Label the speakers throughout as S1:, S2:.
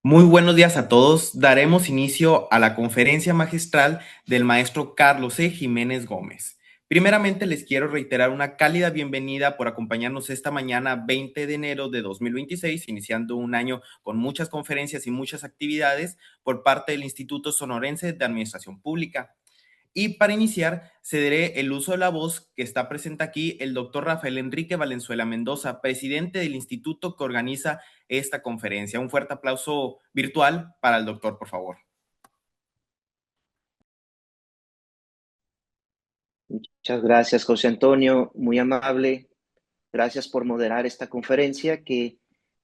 S1: Muy buenos días a todos. Daremos inicio a la conferencia magistral del maestro Carlos E. Jiménez Gómez. Primeramente, les quiero reiterar una cálida bienvenida por acompañarnos esta mañana 20 de enero de 2026, iniciando un año con muchas conferencias y muchas actividades por parte del Instituto Sonorense de Administración Pública. Y para iniciar, cederé el uso de la voz que está presente aquí el doctor Rafael Enrique Valenzuela Mendoza, presidente del instituto que organiza esta conferencia. Un fuerte aplauso virtual para el doctor, por favor.
S2: Muchas gracias, José Antonio, muy amable. Gracias por moderar esta conferencia que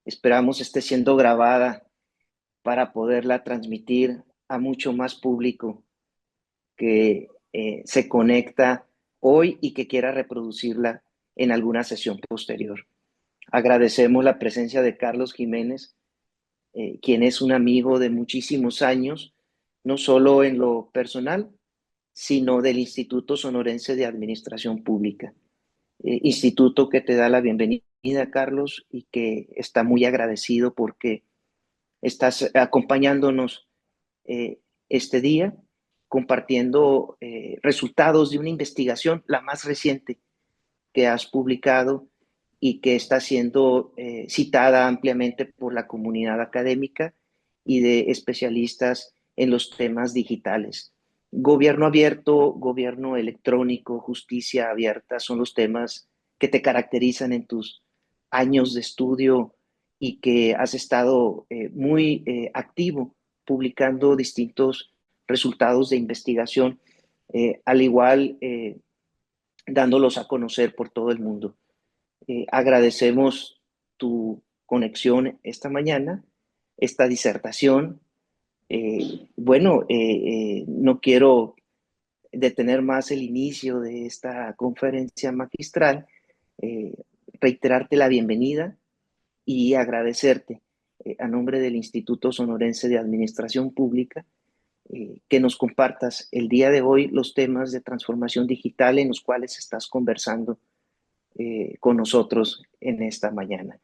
S2: esperamos esté siendo grabada para poderla transmitir a mucho más público que se conecta hoy y que quiera reproducirla en alguna sesión posterior. Agradecemos la presencia de Carlos Jiménez, quien es un amigo de muchísimos años, no solo en lo personal, sino del Instituto Sonorense de Administración Pública. Instituto que te da la bienvenida, Carlos, y que está muy agradecido porque estás acompañándonos este día, compartiendo resultados de una investigación, la más reciente que has publicado y que está siendo citada ampliamente por la comunidad académica y de especialistas en los temas digitales. Gobierno abierto, gobierno electrónico, justicia abierta son los temas que te caracterizan en tus años de estudio y que has estado muy activo publicando distintos resultados de investigación, al igual dándolos a conocer por todo el mundo. Agradecemos tu conexión esta mañana, esta disertación. No quiero detener más el inicio de esta conferencia magistral, eh, reiterarte la bienvenida y agradecerte a nombre del Instituto Sonorense de Administración Pública que nos compartas el día de hoy los temas de transformación digital en los cuales estás conversando con nosotros en esta mañana.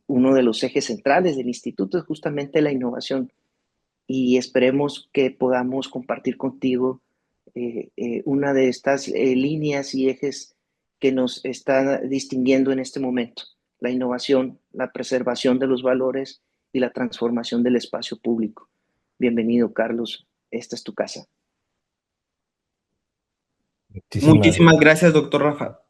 S2: Uno de los ejes centrales del instituto es justamente la innovación y esperemos que podamos compartir contigo una de estas líneas y ejes que nos está distinguiendo en este momento: la innovación, la preservación de los valores y la transformación del espacio público. Bienvenido, Carlos. Esta es tu casa.
S1: Muchísimas gracias, doctor Rafa.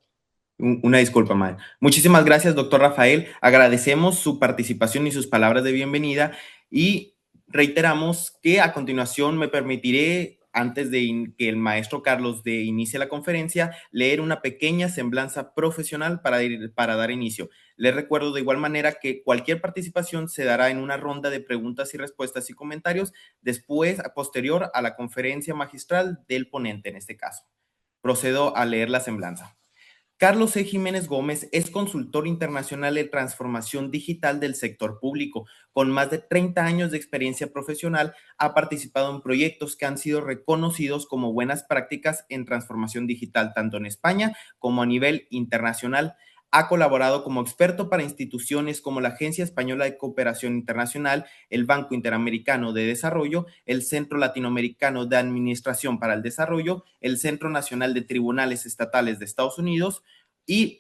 S1: Una disculpa, madre. Muchísimas gracias, doctor Rafael. Agradecemos su participación y sus palabras de bienvenida y reiteramos que a continuación me permitiré, antes de que el maestro Carlos inicie la conferencia, leer una pequeña semblanza profesional para dar inicio. Les recuerdo de igual manera que cualquier participación se dará en una ronda de preguntas y respuestas y comentarios después, posterior a la conferencia magistral del ponente en este caso. Procedo a leer la semblanza. Carlos E. Jiménez Gómez es consultor internacional de transformación digital del sector público. Con más de 30 años de experiencia profesional, ha participado en proyectos que han sido reconocidos como buenas prácticas en transformación digital, tanto en España como a nivel internacional. Ha colaborado como experto para instituciones como la Agencia Española de Cooperación Internacional, el Banco Interamericano de Desarrollo, el Centro Latinoamericano de Administración para el Desarrollo, el Centro Nacional de Tribunales Estatales de Estados Unidos y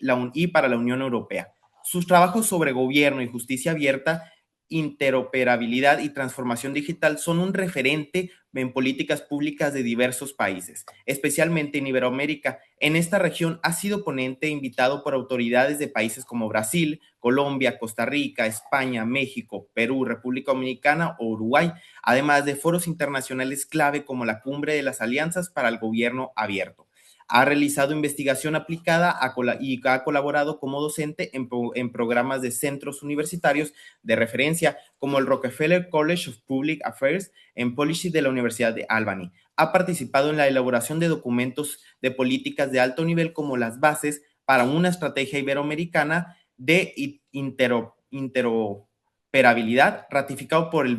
S1: para la Unión Europea. Sus trabajos sobre gobierno y justicia abierta, interoperabilidad y transformación digital son un referente en políticas públicas de diversos países, especialmente en Iberoamérica. En esta región ha sido ponente invitado por autoridades de países como Brasil, Colombia, Costa Rica, España, México, Perú, República Dominicana o Uruguay, además de foros internacionales clave como la Cumbre de las Alianzas para el Gobierno Abierto. Ha realizado investigación aplicada y ha colaborado como docente en programas de centros universitarios de referencia como el Rockefeller College of Public Affairs en Policy de la Universidad de Albany. Ha participado en la elaboración de documentos de políticas de alto nivel como las bases para una estrategia iberoamericana de interoperabilidad, ratificado por la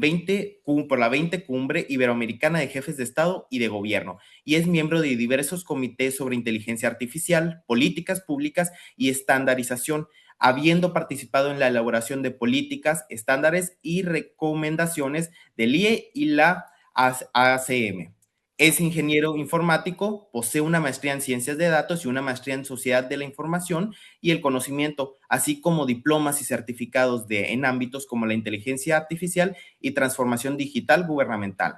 S1: 20 Cumbre Iberoamericana de Jefes de Estado y de Gobierno, y es miembro de diversos comités sobre inteligencia artificial, políticas públicas y estandarización. habiendo participado en la elaboración de políticas, estándares y recomendaciones del IE y la ACM. Es ingeniero informático, posee una maestría en ciencias de datos y una maestría en sociedad de la información y el conocimiento, así como diplomas y certificados en ámbitos como la inteligencia artificial y transformación digital gubernamental,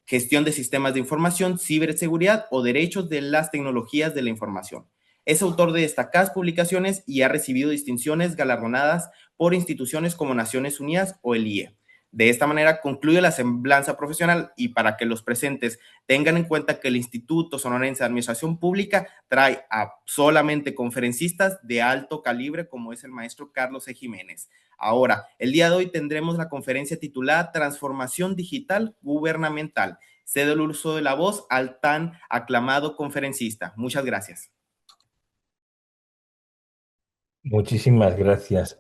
S1: gestión de sistemas de información, ciberseguridad o derechos de las tecnologías de la información. Es autor de destacadas publicaciones y ha recibido distinciones galardonadas por instituciones como Naciones Unidas o el IE. De esta manera concluye la semblanza profesional y para que los presentes tengan en cuenta que el Instituto Sonorense de Administración Pública trae a solamente conferencistas de alto calibre como es el maestro Carlos E. Jiménez. Ahora, el día de hoy tendremos la conferencia titulada Transformación Digital Gubernamental. Cedo el uso de la voz al tan aclamado conferencista. Muchas gracias.
S3: Muchísimas gracias.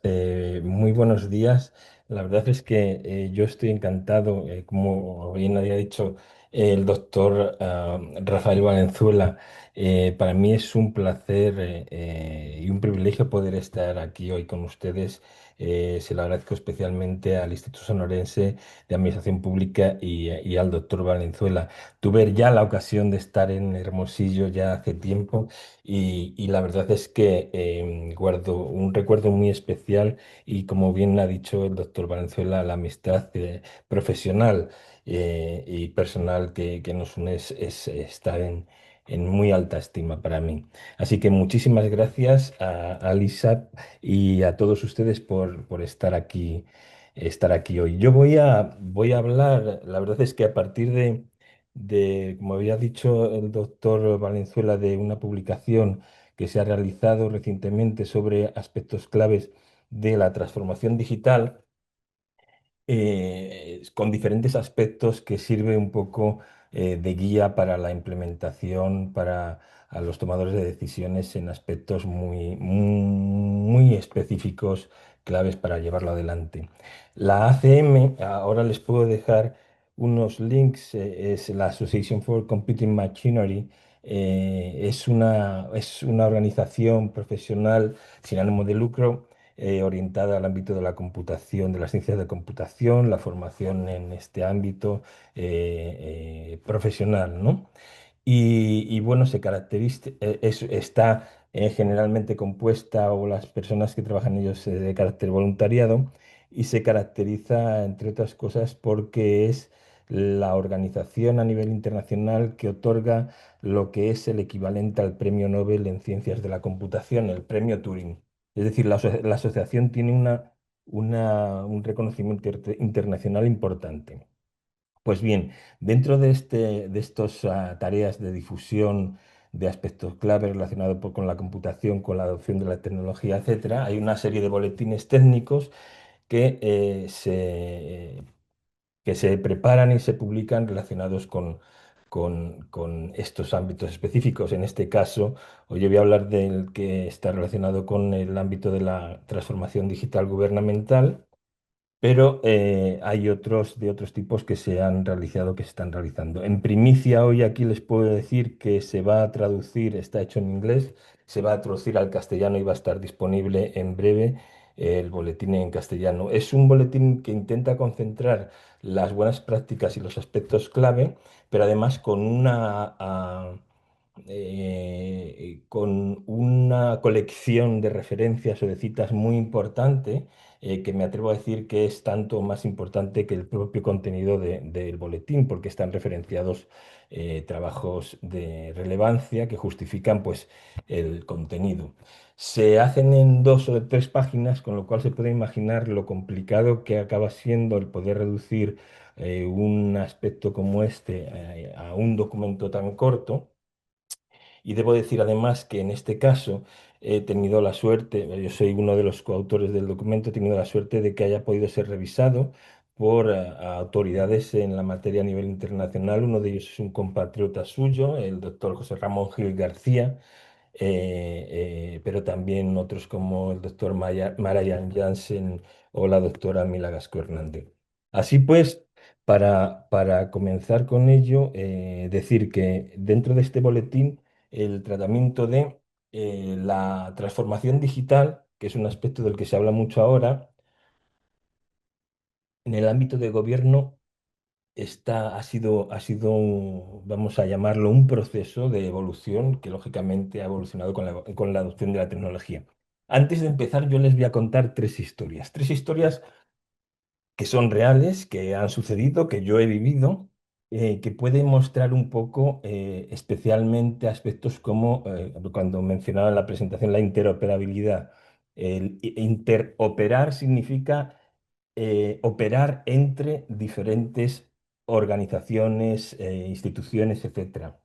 S3: Muy buenos días. La verdad es que yo estoy encantado, como bien había dicho el doctor Rafael Valenzuela. Para mí es un placer y un privilegio poder estar aquí hoy con ustedes. Se lo agradezco especialmente al Instituto Sonorense de Administración Pública y al doctor Valenzuela. Tuve ya la ocasión de estar en Hermosillo ya hace tiempo y la verdad es que guardo un recuerdo muy especial y como bien ha dicho el doctor Valenzuela, la amistad profesional y personal que nos une está en muy alta estima para mí. Así que muchísimas gracias a Lisa y a todos ustedes por estar aquí hoy. Yo voy a hablar, la verdad es que a partir como había dicho el doctor Valenzuela, de una publicación que se ha realizado recientemente sobre aspectos claves de la transformación digital, con diferentes aspectos que sirve un poco de guía para la implementación para a los tomadores de decisiones en aspectos muy específicos, claves para llevarlo adelante. La ACM, ahora les puedo dejar unos links, es la Association for Computing Machinery. Es una organización profesional sin ánimo de lucro orientada al ámbito de la computación, de las ciencias de computación, la formación en este ámbito profesional, ¿no? Y bueno, está generalmente compuesta, o las personas que trabajan en ellos, de carácter voluntariado, y se caracteriza, entre otras cosas, porque es la organización a nivel internacional que otorga lo que es el equivalente al Premio Nobel en Ciencias de la Computación, el Premio Turing. Es decir, la asociación tiene un reconocimiento internacional importante. Pues bien, dentro de estas tareas de difusión de aspectos clave relacionados con la computación, con la adopción de la tecnología, etcétera, hay una serie de boletines técnicos que, que se preparan y se publican relacionados con estos ámbitos específicos. En este caso, hoy yo voy a hablar del que está relacionado con el ámbito de la transformación digital gubernamental, pero hay otros de otros tipos que se han realizado, que se están realizando. En primicia, hoy aquí les puedo decir que se va a traducir, está hecho en inglés, se va a traducir al castellano y va a estar disponible en breve el boletín en castellano. Es un boletín que intenta concentrar las buenas prácticas y los aspectos clave, pero además con una colección de referencias o de citas muy importante, que me atrevo a decir que es tanto más importante que el propio contenido del boletín, porque están referenciados trabajos de relevancia que justifican, pues, el contenido. Se hacen en 2 o 3 páginas, con lo cual se puede imaginar lo complicado que acaba siendo el poder reducir un aspecto como este a un documento tan corto. Y debo decir además que en este caso he tenido la suerte, yo soy uno de los coautores del documento, he tenido la suerte de que haya podido ser revisado por autoridades en la materia a nivel internacional. Uno de ellos es un compatriota suyo, el doctor José Ramón Gil García, pero también otros como el doctor Marayan Jansen o la doctora Mila Gasco Hernández. Así pues, para comenzar con ello, decir que dentro de este boletín, el tratamiento de la transformación digital que es un aspecto del que se habla mucho ahora, en el ámbito de gobierno vamos a llamarlo, un proceso de evolución que lógicamente ha evolucionado con la adopción de la tecnología. Antes de empezar, yo les voy a contar tres historias que son reales, que han sucedido, que yo he vivido, que pueden mostrar un poco, especialmente aspectos como, cuando mencionaba en la presentación, la interoperabilidad. Interoperar significa operar entre diferentes organizaciones, instituciones, etcétera.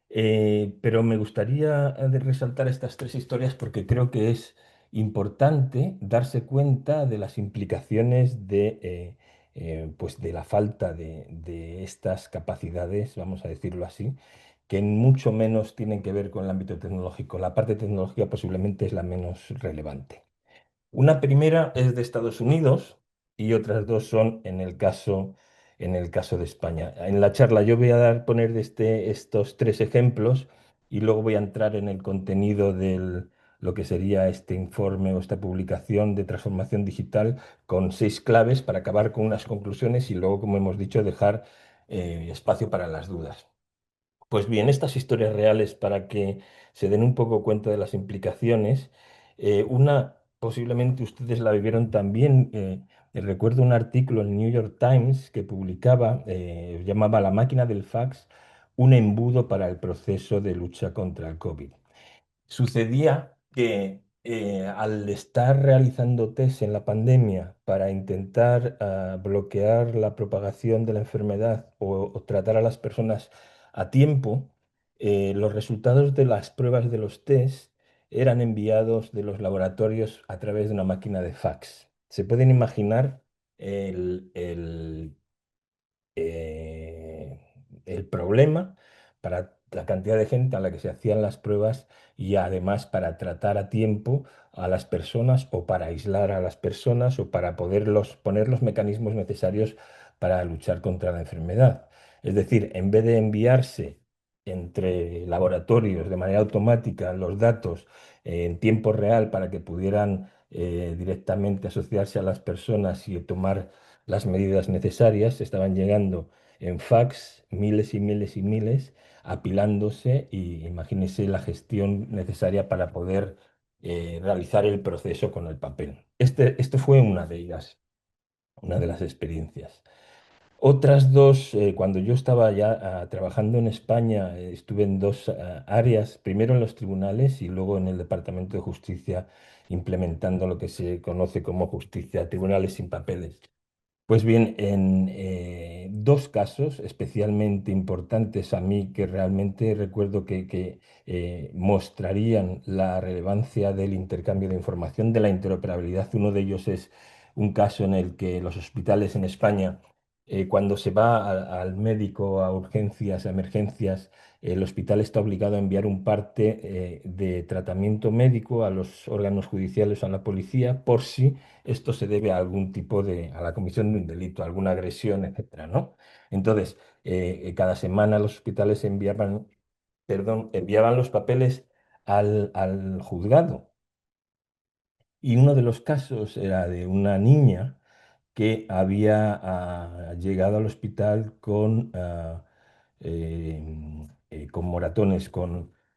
S3: Pero me gustaría resaltar estas tres historias porque creo que es importante darse cuenta de las implicaciones pues de la falta de estas capacidades, vamos a decirlo así, que mucho menos tienen que ver con el ámbito tecnológico. La parte tecnológica posiblemente es la menos relevante. Una primera es de Estados Unidos y otras dos son en el caso de España. En la charla yo voy a poner estos tres ejemplos y luego voy a entrar en el contenido de lo que sería este informe o esta publicación de transformación digital con 6 claves para acabar con unas conclusiones y luego, como hemos dicho, dejar espacio para las dudas. Pues bien, estas historias reales, para que se den un poco cuenta de las implicaciones, una posiblemente ustedes la vivieron también. Recuerdo un artículo en el New York Times que publicaba, llamaba La máquina del fax, un embudo para el proceso de lucha contra el COVID. Sucedía que al estar realizando test en la pandemia para intentar bloquear la propagación de la enfermedad o tratar a las personas a tiempo, los resultados de las pruebas de los test eran enviados de los laboratorios a través de una máquina de fax. Se pueden imaginar el eh, el problema para la cantidad de gente a la que se hacían las pruebas y además para tratar a tiempo a las personas o para aislar a las personas o para poner los mecanismos necesarios para luchar contra la enfermedad. Es decir, en vez de enviarse entre laboratorios de manera automática los datos en tiempo real para que pudieran directamente asociarse a las personas y tomar las medidas necesarias, estaban llegando en fax miles y miles y miles, apilándose y imagínese la gestión necesaria para poder realizar el proceso con el papel. Esto fue una de ellas, una de las experiencias. Otras dos, cuando yo estaba ya trabajando en España, estuve en dos áreas, primero en los tribunales y luego en el Departamento de Justicia, implementando lo que se conoce como justicia, tribunales sin papeles. Pues bien, en dos casos especialmente importantes a mí que realmente recuerdo que mostrarían la relevancia del intercambio de información, de la interoperabilidad. Uno de ellos es un caso en el que los hospitales en España, cuando se va al médico a urgencias, a emergencias, el hospital está obligado a enviar un parte de tratamiento médico a los órganos judiciales, a la policía, por si esto se debe a algún tipo a la comisión de un delito, a alguna agresión, etcétera, ¿no? Entonces, cada semana los hospitales enviaban los papeles al juzgado. Y uno de los casos era de una niña que había llegado al hospital con moratones,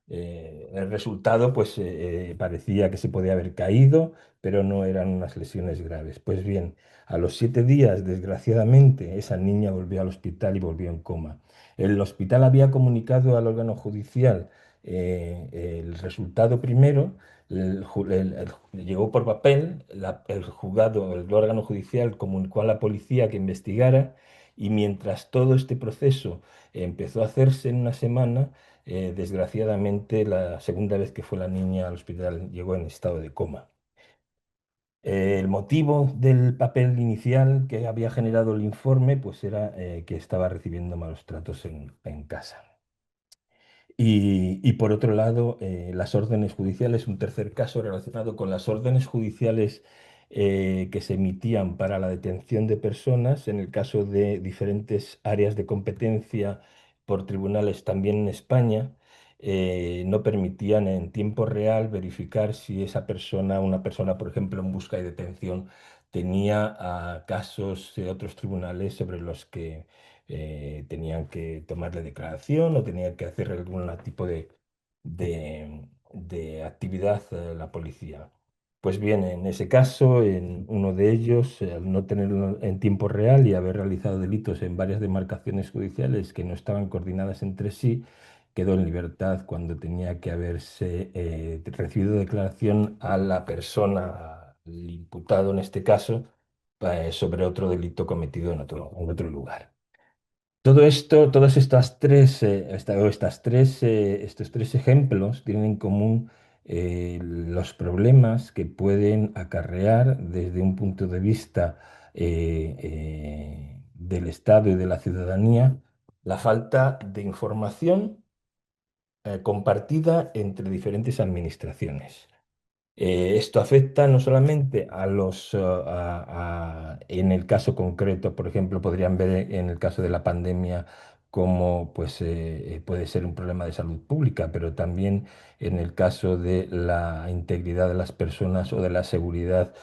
S3: el resultado, pues parecía que se podía haber caído, pero no eran unas lesiones graves. Pues bien, a los 7 días, desgraciadamente, esa niña volvió al hospital y volvió en coma. El hospital había comunicado al órgano judicial el resultado primero. Llegó por papel, el juzgado, el órgano judicial comunicó a la policía que investigara y mientras todo este proceso empezó a hacerse en una semana, desgraciadamente la segunda vez que fue la niña al hospital llegó en estado de coma. El motivo del papel inicial que había generado el informe pues era que estaba recibiendo malos tratos en casa. Y por otro lado, las órdenes judiciales, un tercer caso relacionado con las órdenes judiciales que se emitían para la detención de personas, en el caso de diferentes áreas de competencia por tribunales también en España, no permitían en tiempo real verificar si esa persona, una persona, por ejemplo, en busca y detención, tenía casos de otros tribunales sobre los que tenían que tomarle declaración o tenían que hacer algún tipo de actividad la policía. Pues bien, en ese caso, en uno de ellos, al no tenerlo en tiempo real y haber realizado delitos en varias demarcaciones judiciales que no estaban coordinadas entre sí, quedó en libertad cuando tenía que haberse recibido declaración a la persona, al imputado en este caso, sobre otro delito cometido en otro lugar. Todo esto, todas estas tres, estos tres ejemplos tienen en común los problemas que pueden acarrear desde un punto de vista del Estado y de la ciudadanía la falta de información compartida entre diferentes administraciones. Esto afecta no solamente a en el caso concreto, por ejemplo, podrían ver en el caso de la pandemia como pues, puede ser un problema de salud pública, pero también en el caso de la integridad de las personas o de la seguridad,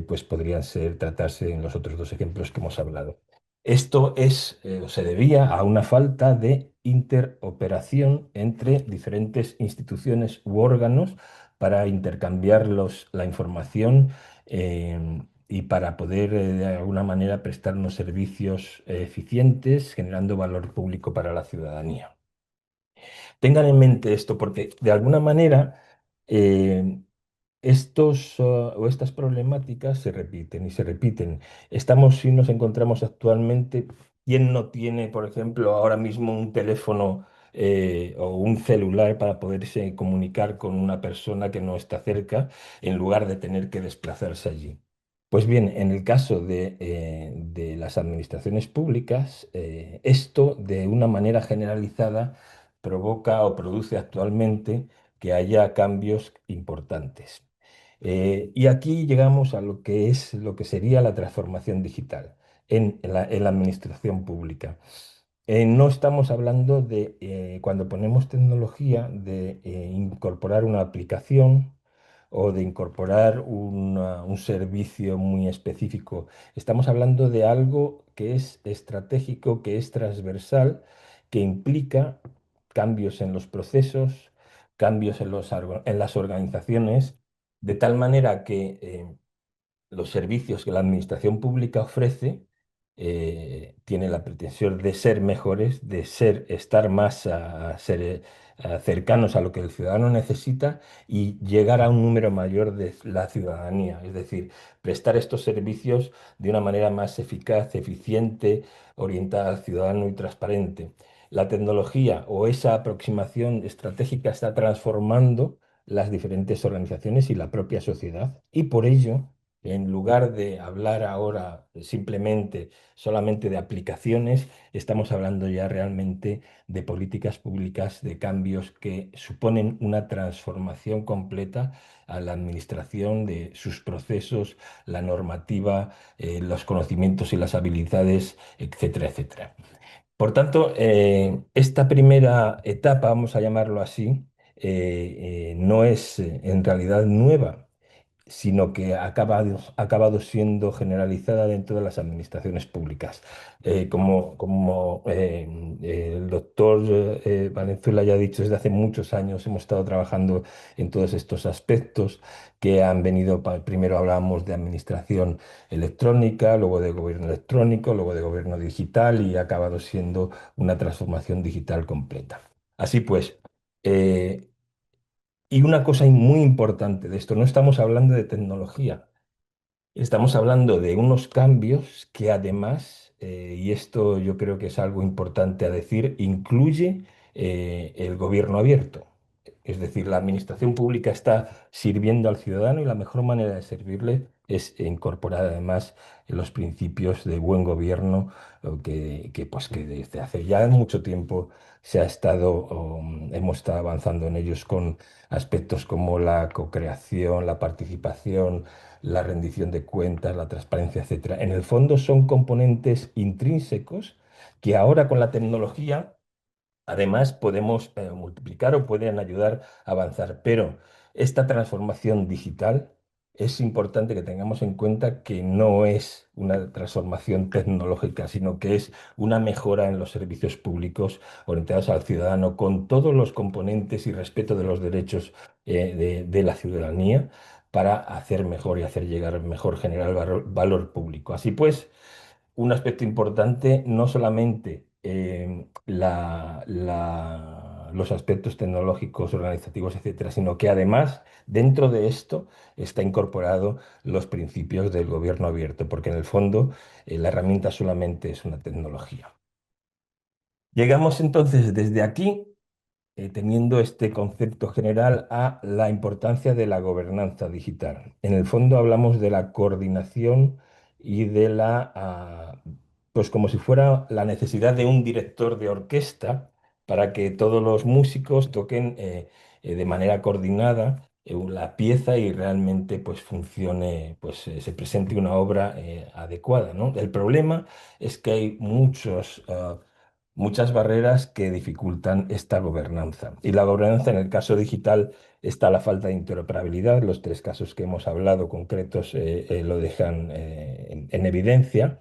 S3: pues podrían tratarse en los otros dos ejemplos que hemos hablado. Esto o se debía a una falta de interoperación entre diferentes instituciones u órganos para intercambiar la información y para poder de alguna manera prestar unos servicios eficientes, generando valor público para la ciudadanía. Tengan en mente esto porque de alguna manera eh, o estas problemáticas se repiten y se repiten. Si nos encontramos actualmente, ¿quién no tiene, por ejemplo, ahora mismo un teléfono o un celular para poderse comunicar con una persona que no está cerca en lugar de tener que desplazarse allí? Pues bien, en el caso de las administraciones públicas, esto de una manera generalizada provoca o produce actualmente que haya cambios importantes. Y aquí llegamos a lo que sería la transformación digital en la administración pública. No estamos hablando cuando ponemos tecnología, de incorporar una aplicación o de incorporar un servicio muy específico. Estamos hablando de algo que es estratégico, que es transversal, que implica cambios en los procesos, cambios en las organizaciones, de tal manera que los servicios que la administración pública ofrece tienen la pretensión de ser mejores, estar más cercanos a lo que el ciudadano necesita y llegar a un número mayor de la ciudadanía. Es decir, prestar estos servicios de una manera más eficaz, eficiente, orientada al ciudadano y transparente. La tecnología o esa aproximación estratégica está transformando las diferentes organizaciones y la propia sociedad y por ello en lugar de hablar ahora simplemente solamente de aplicaciones, estamos hablando ya realmente de políticas públicas, de cambios que suponen una transformación completa a la administración de sus procesos, la normativa, los conocimientos y las habilidades, etcétera, etcétera. Por tanto, esta primera etapa, vamos a llamarlo así, no es en realidad nueva, sino que ha acabado siendo generalizada dentro de las administraciones públicas. Como el doctor Valenzuela ya ha dicho, desde hace muchos años hemos estado trabajando en todos estos aspectos que han venido, primero hablábamos de administración electrónica, luego de gobierno electrónico, luego de gobierno digital y ha acabado siendo una transformación digital completa. Así pues, eh, y una cosa muy importante de esto, no estamos hablando de tecnología, estamos hablando de unos cambios que además, y esto yo creo que es algo importante a decir, incluye el gobierno abierto. Es decir, la administración pública está sirviendo al ciudadano y la mejor manera de servirle es incorporar además los principios de buen gobierno pues, que desde hace ya mucho tiempo hemos estado avanzando en ellos con aspectos como la co-creación, la participación, la rendición de cuentas, la transparencia, etcétera. En el fondo son componentes intrínsecos que ahora con la tecnología Además, podemos multiplicar o pueden ayudar a avanzar, pero esta transformación digital es importante que tengamos en cuenta que no es una transformación tecnológica, sino que es una mejora en los servicios públicos orientados al ciudadano, con todos los componentes y respeto de los derechos de la ciudadanía para hacer mejor y hacer llegar mejor, generar valor público. Así pues, un aspecto importante, no solamente los aspectos tecnológicos, organizativos, etcétera, sino que además dentro de esto está incorporado los principios del gobierno abierto, porque en el fondo la herramienta solamente es una tecnología. Llegamos entonces desde aquí teniendo este concepto general a la importancia de la gobernanza digital. En el fondo hablamos de la coordinación y de pues como si fuera la necesidad de un director de orquesta para que todos los músicos toquen de manera coordinada la pieza y realmente pues funcione, pues se presente una obra adecuada, ¿no? El problema es que hay muchas barreras que dificultan esta gobernanza. Y la gobernanza en el caso digital está la falta de interoperabilidad. Los tres casos que hemos hablado concretos lo dejan en evidencia.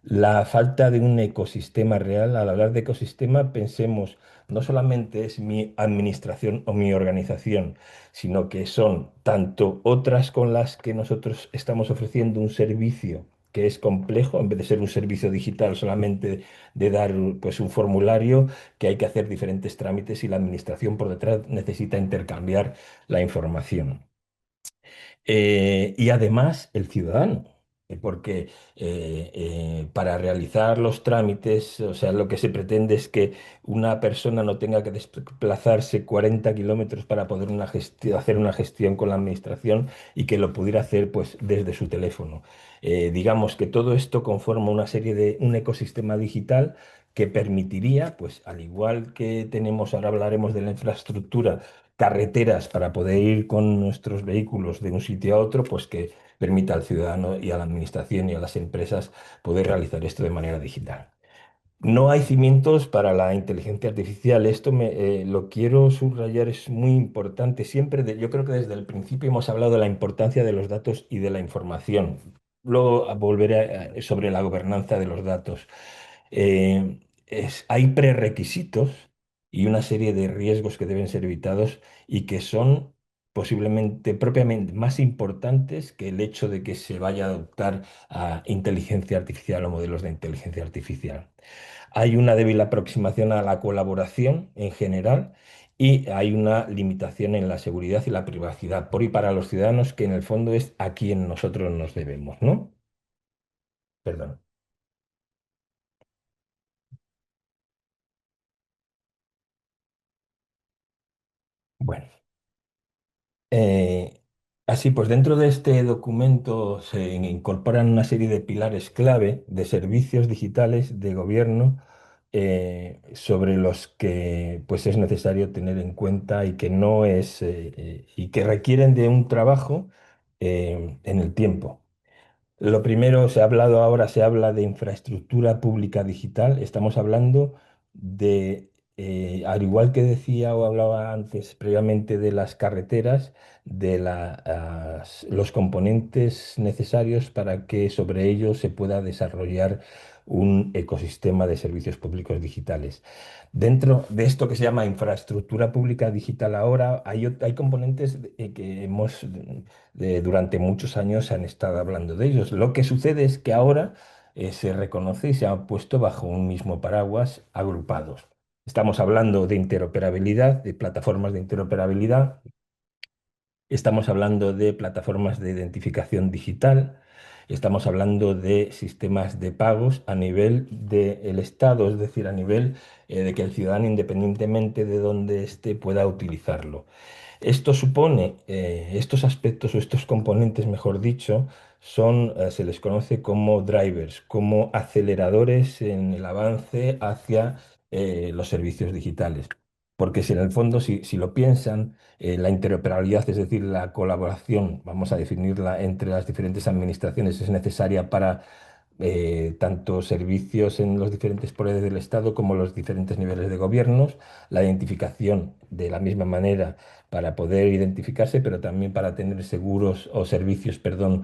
S3: La falta de un ecosistema real. Al hablar de ecosistema, pensemos, no solamente es mi administración o mi organización, sino que son tanto otras con las que nosotros estamos ofreciendo un servicio que es complejo, en vez de ser un servicio digital solamente de dar pues, un formulario, que hay que hacer diferentes trámites y la administración por detrás necesita intercambiar la información. Y además el ciudadano, porque para realizar los trámites, o sea, lo que se pretende es que una persona no tenga que desplazarse 40 kilómetros para poder hacer una gestión con la administración y que lo pudiera hacer pues desde su teléfono. Digamos que todo esto conforma una serie de un ecosistema digital que permitiría, pues al igual que tenemos, ahora hablaremos de la infraestructura, carreteras para poder ir con nuestros vehículos de un sitio a otro, pues que permita al ciudadano y a la administración y a las empresas poder realizar esto de manera digital. No hay cimientos para la inteligencia artificial. Esto lo quiero subrayar, es muy importante. Siempre, yo creo que desde el principio hemos hablado de la importancia de los datos y de la información. Luego volveré sobre la gobernanza de los datos. Hay prerequisitos y una serie de riesgos que deben ser evitados y que son posiblemente propiamente más importantes que el hecho de que se vaya a adoptar a inteligencia artificial o modelos de inteligencia artificial. Hay una débil aproximación a la colaboración en general y hay una limitación en la seguridad y la privacidad por y para los ciudadanos, que en el fondo es a quien nosotros nos debemos, ¿no? Perdón. Bueno. Eh, Así pues, dentro de este documento se incorporan una serie de pilares clave de servicios digitales de gobierno sobre los que pues, es necesario tener en cuenta y que no es y que requieren de un trabajo en el tiempo. Lo primero, se habla de infraestructura pública digital. Estamos hablando de, al igual que decía o hablaba antes previamente de las carreteras, de los componentes necesarios para que sobre ellos se pueda desarrollar un ecosistema de servicios públicos digitales. Dentro de esto que se llama infraestructura pública digital ahora, hay componentes que durante muchos años se han estado hablando de ellos. Lo que sucede es que ahora se reconoce y se ha puesto bajo un mismo paraguas agrupados. Estamos hablando de interoperabilidad, de plataformas de interoperabilidad. Estamos hablando de plataformas de identificación digital. Estamos hablando de sistemas de pagos a nivel del Estado, es decir, a nivel de que el ciudadano, independientemente de dónde esté, pueda utilizarlo. Esto supone, estos aspectos o estos componentes, mejor dicho, se les conoce como drivers, como aceleradores en el avance hacia los servicios digitales. Porque si en el fondo, si lo piensan, la interoperabilidad, es decir, la colaboración, vamos a definirla entre las diferentes administraciones, es necesaria para tanto servicios en los diferentes poderes del Estado como los diferentes niveles de gobiernos, la identificación de la misma manera para poder identificarse, pero también para tener seguros o servicios, perdón,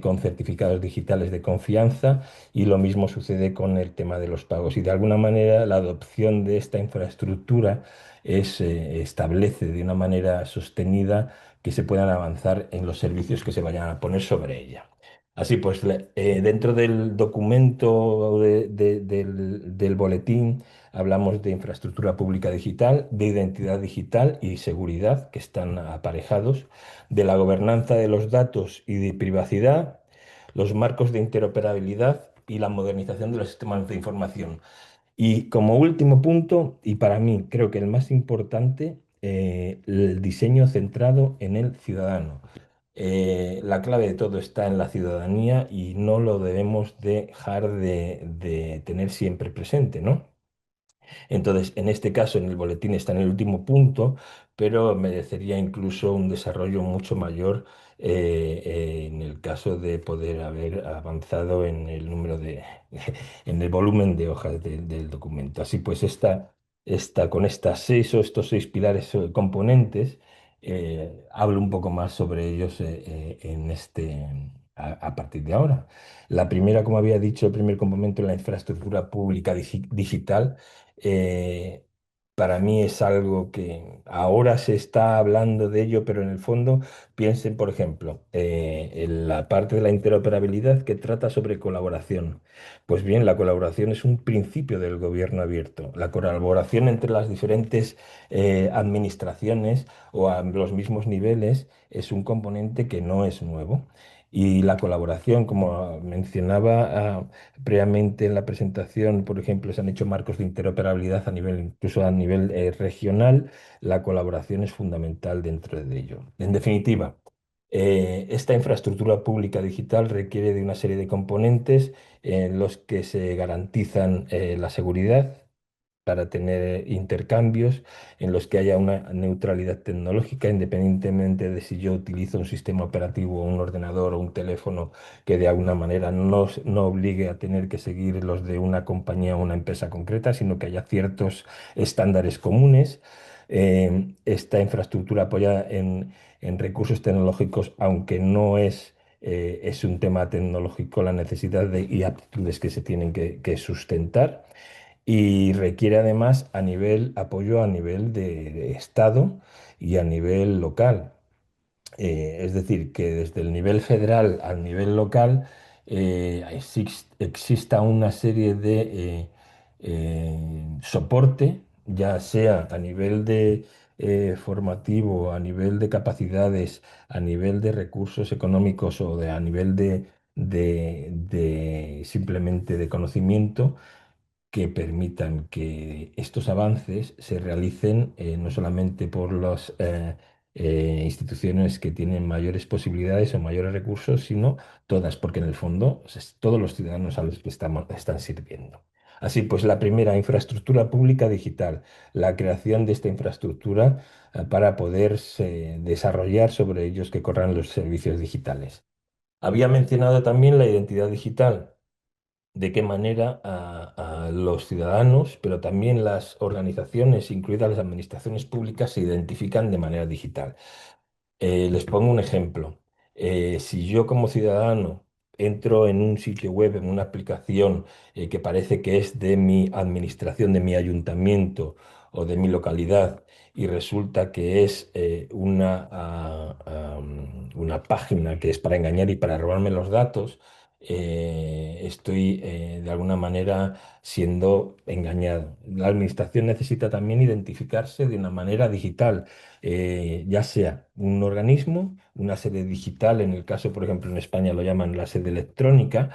S3: con certificados digitales de confianza, y lo mismo sucede con el tema de los pagos. Y de alguna manera la adopción de esta infraestructura establece de una manera sostenida que se puedan avanzar en los servicios que se vayan a poner sobre ella. Así pues, dentro del documento o del boletín hablamos de infraestructura pública digital, de identidad digital y seguridad, que están aparejados, de la gobernanza de los datos y de privacidad, los marcos de interoperabilidad y la modernización de los sistemas de información. Y como último punto, y para mí creo que el más importante, el diseño centrado en el ciudadano. La clave de todo está en la ciudadanía y no lo debemos dejar de tener siempre presente, ¿no? Entonces, en este caso, en el boletín está en el último punto, pero merecería incluso un desarrollo mucho mayor en el caso de poder haber avanzado en el número en el volumen de hojas del documento. Así pues, con estas seis o estos seis pilares o componentes, hablo un poco más sobre ellos a partir de ahora. La primera, como había dicho, el primer componente, la infraestructura pública digital. eh, para mí es algo que ahora se está hablando de ello, pero en el fondo piensen, por ejemplo, en la parte de la interoperabilidad que trata sobre colaboración. Pues bien, la colaboración es un principio del gobierno abierto. La colaboración entre las diferentes administraciones o a los mismos niveles es un componente que no es nuevo. Y la colaboración, como mencionaba, previamente en la presentación, por ejemplo, se han hecho marcos de interoperabilidad a nivel, incluso a nivel regional. La colaboración es fundamental dentro de ello. En definitiva, esta infraestructura pública digital requiere de una serie de componentes en los que se garantizan la seguridad para tener intercambios en los que haya una neutralidad tecnológica, independientemente de si yo utilizo un sistema operativo, un ordenador o un teléfono, que de alguna manera no obligue a tener que seguir los de una compañía o una empresa concreta, sino que haya ciertos estándares comunes. Esta infraestructura apoyada en recursos tecnológicos, aunque no es un tema tecnológico, la necesidad y aptitudes que se tienen que sustentar, y requiere además apoyo a nivel de Estado y a nivel local. Es decir, que desde el nivel federal al nivel local exista una serie de soporte, ya sea a nivel de formativo, a nivel de capacidades, a nivel de recursos económicos o a nivel de simplemente de conocimiento, que permitan que estos avances se realicen no solamente por las instituciones que tienen mayores posibilidades o mayores recursos, sino todas, porque en el fondo es todos los ciudadanos a los que están sirviendo. Así pues, la primera, infraestructura pública digital, la creación de esta infraestructura para poderse desarrollar sobre ellos que corran los servicios digitales. Había mencionado también la identidad digital, de qué manera a los ciudadanos, pero también las organizaciones, incluidas las administraciones públicas, se identifican de manera digital. Les pongo un ejemplo. Si yo como ciudadano entro en un sitio web, en una aplicación que parece que es de mi administración, de mi ayuntamiento o de mi localidad, y resulta que es una página que es para engañar y para robarme los datos, estoy de alguna manera siendo engañado. La administración necesita también identificarse de una manera digital, ya sea un organismo, una sede digital, en el caso, por ejemplo, en España lo llaman la sede electrónica,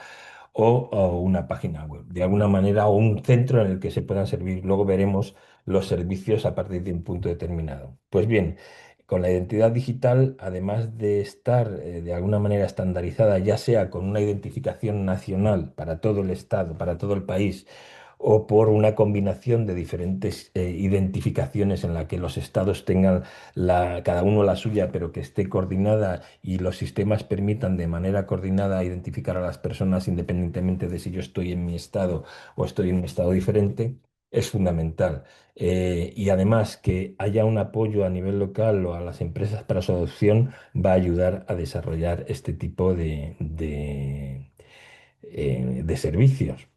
S3: o una página web, de alguna manera, o un centro en el que se puedan servir. Luego veremos los servicios a partir de un punto determinado. Pues bien, con la identidad digital, además de estar de alguna manera estandarizada, ya sea con una identificación nacional para todo el Estado, para todo el país, o por una combinación de diferentes identificaciones en la que los estados tengan cada uno la suya, pero que esté coordinada y los sistemas permitan de manera coordinada identificar a las personas independientemente de si yo estoy en mi estado o estoy en un estado diferente, es fundamental. Y además que haya un apoyo a nivel local o a las empresas para su adopción va a ayudar a desarrollar este tipo de servicios.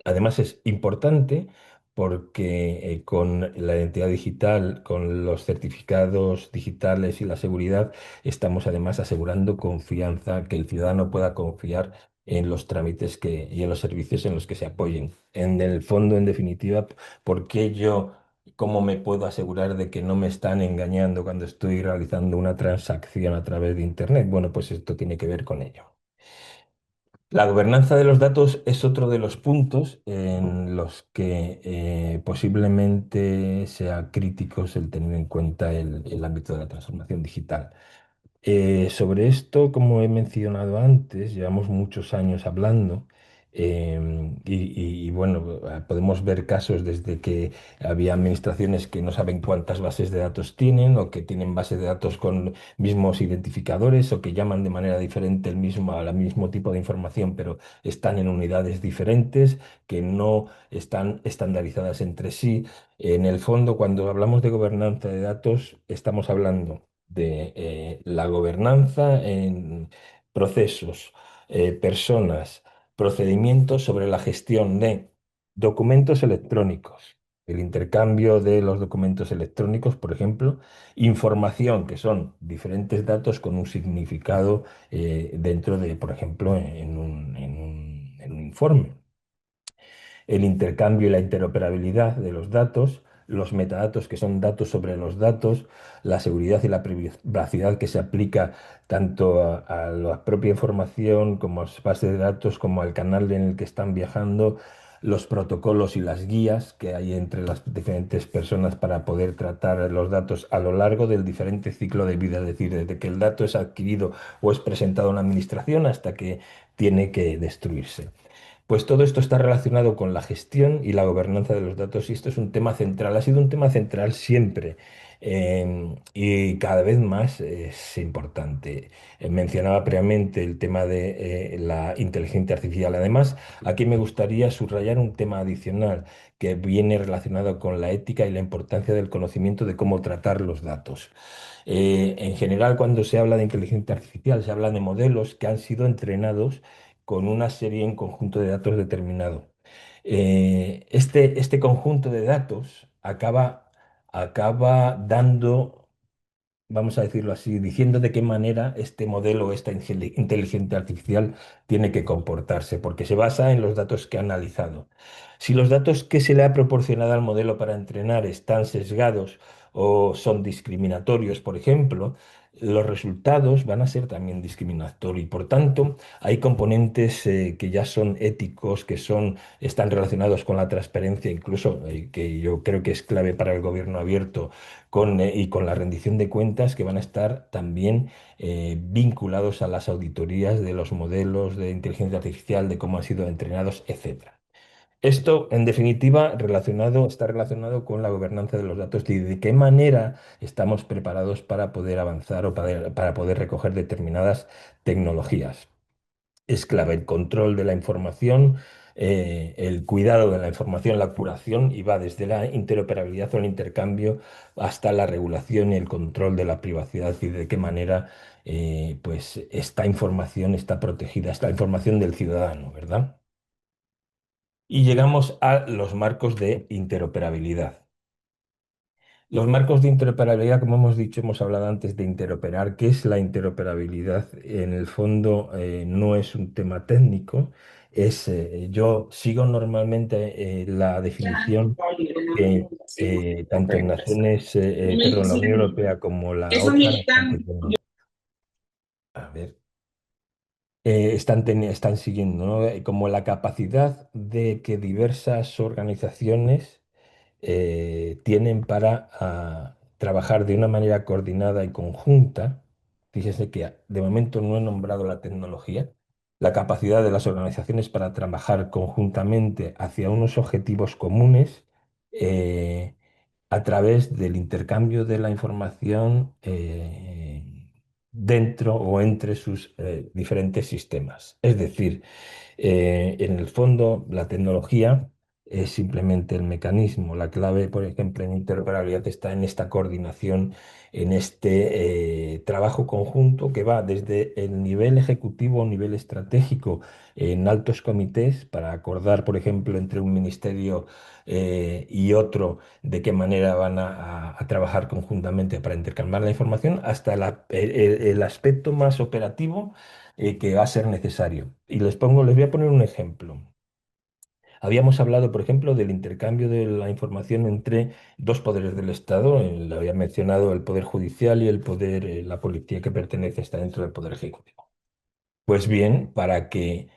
S3: Además es importante porque con la identidad digital, con los certificados digitales y la seguridad, estamos además asegurando confianza, que el ciudadano pueda confiar en los trámites y en los servicios en los que se apoyen. En el fondo, en definitiva, ¿por qué yo, cómo me puedo asegurar de que no me están engañando cuando estoy realizando una transacción a través de Internet? Bueno, pues esto tiene que ver con ello. La gobernanza de los datos es otro de los puntos en los que posiblemente sea críticos el tener en cuenta el ámbito de la transformación digital. Sobre esto, como he mencionado antes, llevamos muchos años hablando y bueno, podemos ver casos desde que había administraciones que no saben cuántas bases de datos tienen o que tienen bases de datos con mismos identificadores o que llaman de manera diferente al mismo tipo de información, pero están en unidades diferentes que no están estandarizadas entre sí. En el fondo, cuando hablamos de gobernanza de datos, estamos hablando de la gobernanza en procesos, personas, procedimientos sobre la gestión de documentos electrónicos, el intercambio de los documentos electrónicos, por ejemplo, información, que son diferentes datos con un significado dentro de, por ejemplo, en un informe, el intercambio y la interoperabilidad de los datos, los metadatos, que son datos sobre los datos, la seguridad y la privacidad que se aplica tanto a la propia información como a las bases de datos, como al canal en el que están viajando, los protocolos y las guías que hay entre las diferentes personas para poder tratar los datos a lo largo del diferente ciclo de vida, es decir, desde que el dato es adquirido o es presentado a una administración hasta que tiene que destruirse. Pues todo esto está relacionado con la gestión y la gobernanza de los datos y esto es un tema central, ha sido un tema central siempre y cada vez más es importante. Mencionaba previamente el tema de la inteligencia artificial. Además, aquí me gustaría subrayar un tema adicional que viene relacionado con la ética y la importancia del conocimiento de cómo tratar los datos. En general, cuando se habla de inteligencia artificial, se habla de modelos que han sido entrenados con una serie en conjunto de datos determinado. Este conjunto de datos acaba dando, vamos a decirlo así, diciendo de qué manera este modelo, esta inteligencia artificial tiene que comportarse, porque se basa en los datos que ha analizado. Si los datos que se le ha proporcionado al modelo para entrenar están sesgados o son discriminatorios, por ejemplo, los resultados van a ser también discriminatorios. Por tanto, hay componentes que ya son éticos, están relacionados con la transparencia, incluso que yo creo que es clave para el gobierno abierto y con la rendición de cuentas que van a estar también vinculados a las auditorías de los modelos de inteligencia artificial, de cómo han sido entrenados, etcétera. Esto, en definitiva, está relacionado con la gobernanza de los datos y de qué manera estamos preparados para poder avanzar o para poder recoger determinadas tecnologías. Es clave el control de la información, el cuidado de la información, la curación, y va desde la interoperabilidad o el intercambio hasta la regulación y el control de la privacidad y de qué manera pues esta información está protegida, esta información del ciudadano, ¿verdad? Y llegamos a los marcos de interoperabilidad. Los marcos de interoperabilidad, como hemos dicho, hemos hablado antes de interoperar. ¿Qué es la interoperabilidad? En el fondo no es un tema técnico. Yo sigo normalmente la definición que tanto en perdón, la Unión Europea como la OTAN a ver, están siguiendo, ¿no? Como la capacidad de que diversas organizaciones tienen para trabajar de una manera coordinada y conjunta. Fíjese que de momento no he nombrado la tecnología. la capacidad de las organizaciones para trabajar conjuntamente hacia unos objetivos comunes eh, a través del intercambio de la información dentro o entre sus diferentes sistemas. Es decir, en el fondo, la tecnología es simplemente el mecanismo. La clave, por ejemplo, en interoperabilidad está en esta coordinación, en este trabajo conjunto que va desde el nivel ejecutivo a un nivel estratégico en altos comités para acordar, por ejemplo, entre un ministerio y otro de qué manera van a trabajar conjuntamente para intercambiar la información, hasta el aspecto más operativo que va a ser necesario. Y les voy a poner un ejemplo. Habíamos hablado, por ejemplo, del intercambio de la información entre dos poderes del Estado. Le había mencionado el poder judicial y el poder, la policía que pertenece está dentro del poder ejecutivo. Pues bien, para que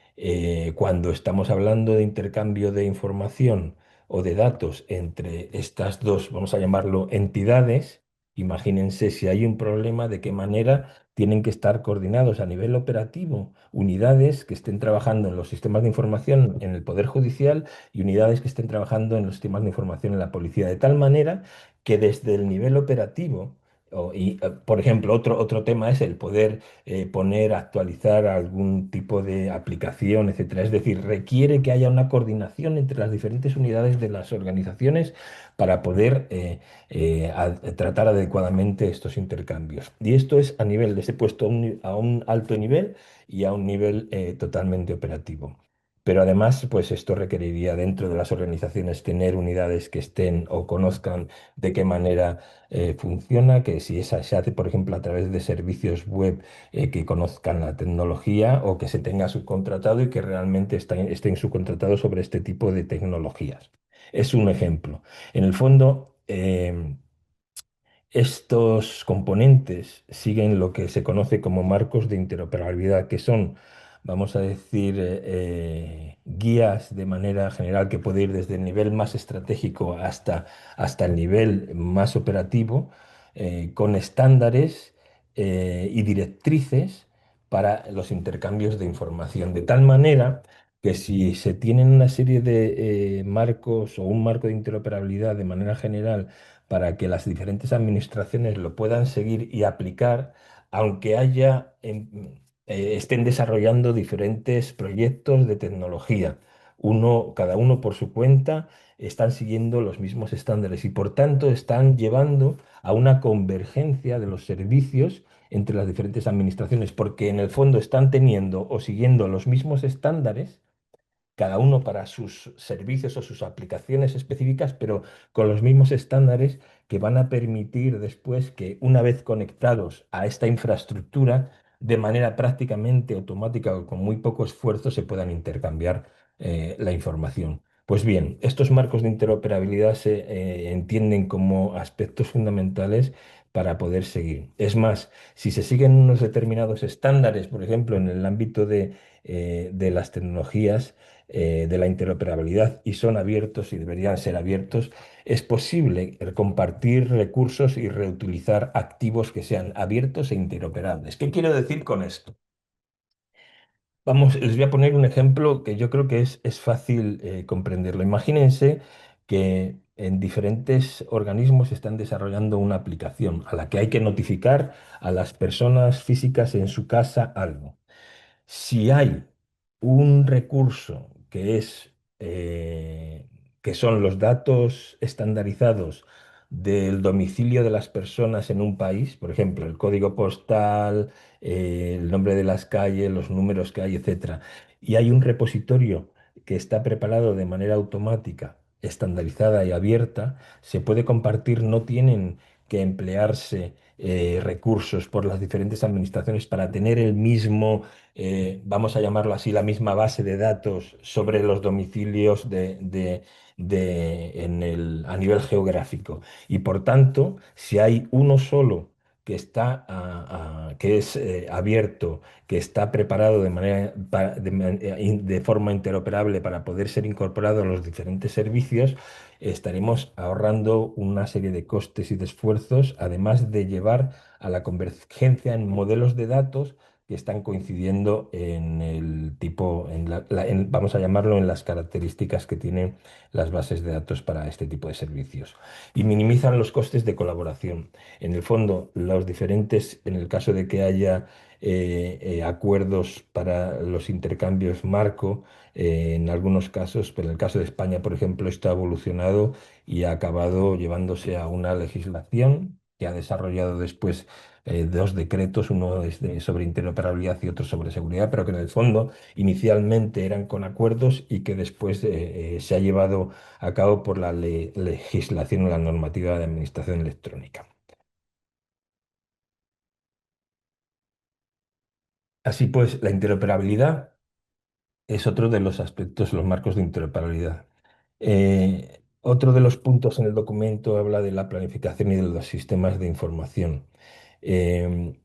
S3: cuando estamos hablando de intercambio de información o de datos entre estas dos, vamos a llamarlo entidades, imagínense si hay un problema, de qué manera tienen que estar coordinados a nivel operativo, unidades que estén trabajando en los sistemas de información en el Poder Judicial y unidades que estén trabajando en los sistemas de información en la policía, de tal manera que desde el nivel operativo, por ejemplo, otro tema es el poder poner, actualizar algún tipo de aplicación, etcétera. Es decir, requiere que haya una coordinación entre las diferentes unidades de las organizaciones para poder tratar adecuadamente estos intercambios. Y esto es a nivel de ese puesto a un alto nivel y a un nivel totalmente operativo. Pero además, pues esto requeriría dentro de las organizaciones tener unidades que estén o conozcan de qué manera funciona, que si esa se hace, por ejemplo, a través de servicios web que conozcan la tecnología o que se tenga subcontratado y que realmente estén subcontratados sobre este tipo de tecnologías. Es un ejemplo. En el fondo, estos componentes siguen lo que se conoce como marcos de interoperabilidad, que son, vamos a decir, guías de manera general que puede ir desde el nivel más estratégico hasta el nivel más operativo, con estándares y directrices para los intercambios de información, de tal manera que si se tienen una serie de marcos o un marco de interoperabilidad de manera general, para que las diferentes administraciones lo puedan seguir y aplicar, aunque estén desarrollando diferentes proyectos de tecnología. Cada uno por su cuenta, están siguiendo los mismos estándares y por tanto están llevando a una convergencia de los servicios entre las diferentes administraciones, porque en el fondo están teniendo o siguiendo los mismos estándares cada uno para sus servicios o sus aplicaciones específicas, pero con los mismos estándares que van a permitir después que una vez conectados a esta infraestructura, de manera prácticamente automática o con muy poco esfuerzo, se puedan intercambiar la información. Pues bien, estos marcos de interoperabilidad se entienden como aspectos fundamentales para poder seguir. Es más, si se siguen unos determinados estándares, por ejemplo, en el ámbito de las tecnologías, de la interoperabilidad y son abiertos y deberían ser abiertos, es posible compartir recursos y reutilizar activos que sean abiertos e interoperables. ¿Qué quiero decir con esto? Vamos, les voy a poner un ejemplo que yo creo que es fácil comprenderlo. Imagínense que en diferentes organismos están desarrollando una aplicación a la que hay que notificar a las personas físicas en su casa algo. Si hay un recurso que son los datos estandarizados del domicilio de las personas en un país, por ejemplo, el código postal, el nombre de las calles, los números que hay, etcétera, y hay un repositorio que está preparado de manera automática, estandarizada y abierta, se puede compartir, no tienen que emplearse recursos por las diferentes administraciones para tener el mismo vamos a llamarlo así, la misma base de datos sobre los domicilios a nivel geográfico. Y por tanto, si hay uno solo que que es abierto, que está preparado de forma interoperable para poder ser incorporado a los diferentes servicios, estaremos ahorrando una serie de costes y de esfuerzos, además de llevar a la convergencia en modelos de datos que están coincidiendo en el tipo, vamos a llamarlo, en las características que tienen las bases de datos para este tipo de servicios. Y minimizan los costes de colaboración. En el fondo, los diferentes, en el caso de que haya acuerdos para los intercambios marco, en algunos casos, pero en el caso de España, por ejemplo, esto ha evolucionado y ha acabado llevándose a una legislación que ha desarrollado después dos decretos, uno es sobre interoperabilidad y otro sobre seguridad, pero que en el fondo inicialmente eran con acuerdos y que después se ha llevado a cabo por la legislación o la normativa de administración electrónica. Así pues, la interoperabilidad es otro de los aspectos, los marcos de interoperabilidad. Otro de los puntos en el documento habla de la planificación y de los sistemas de información. Em,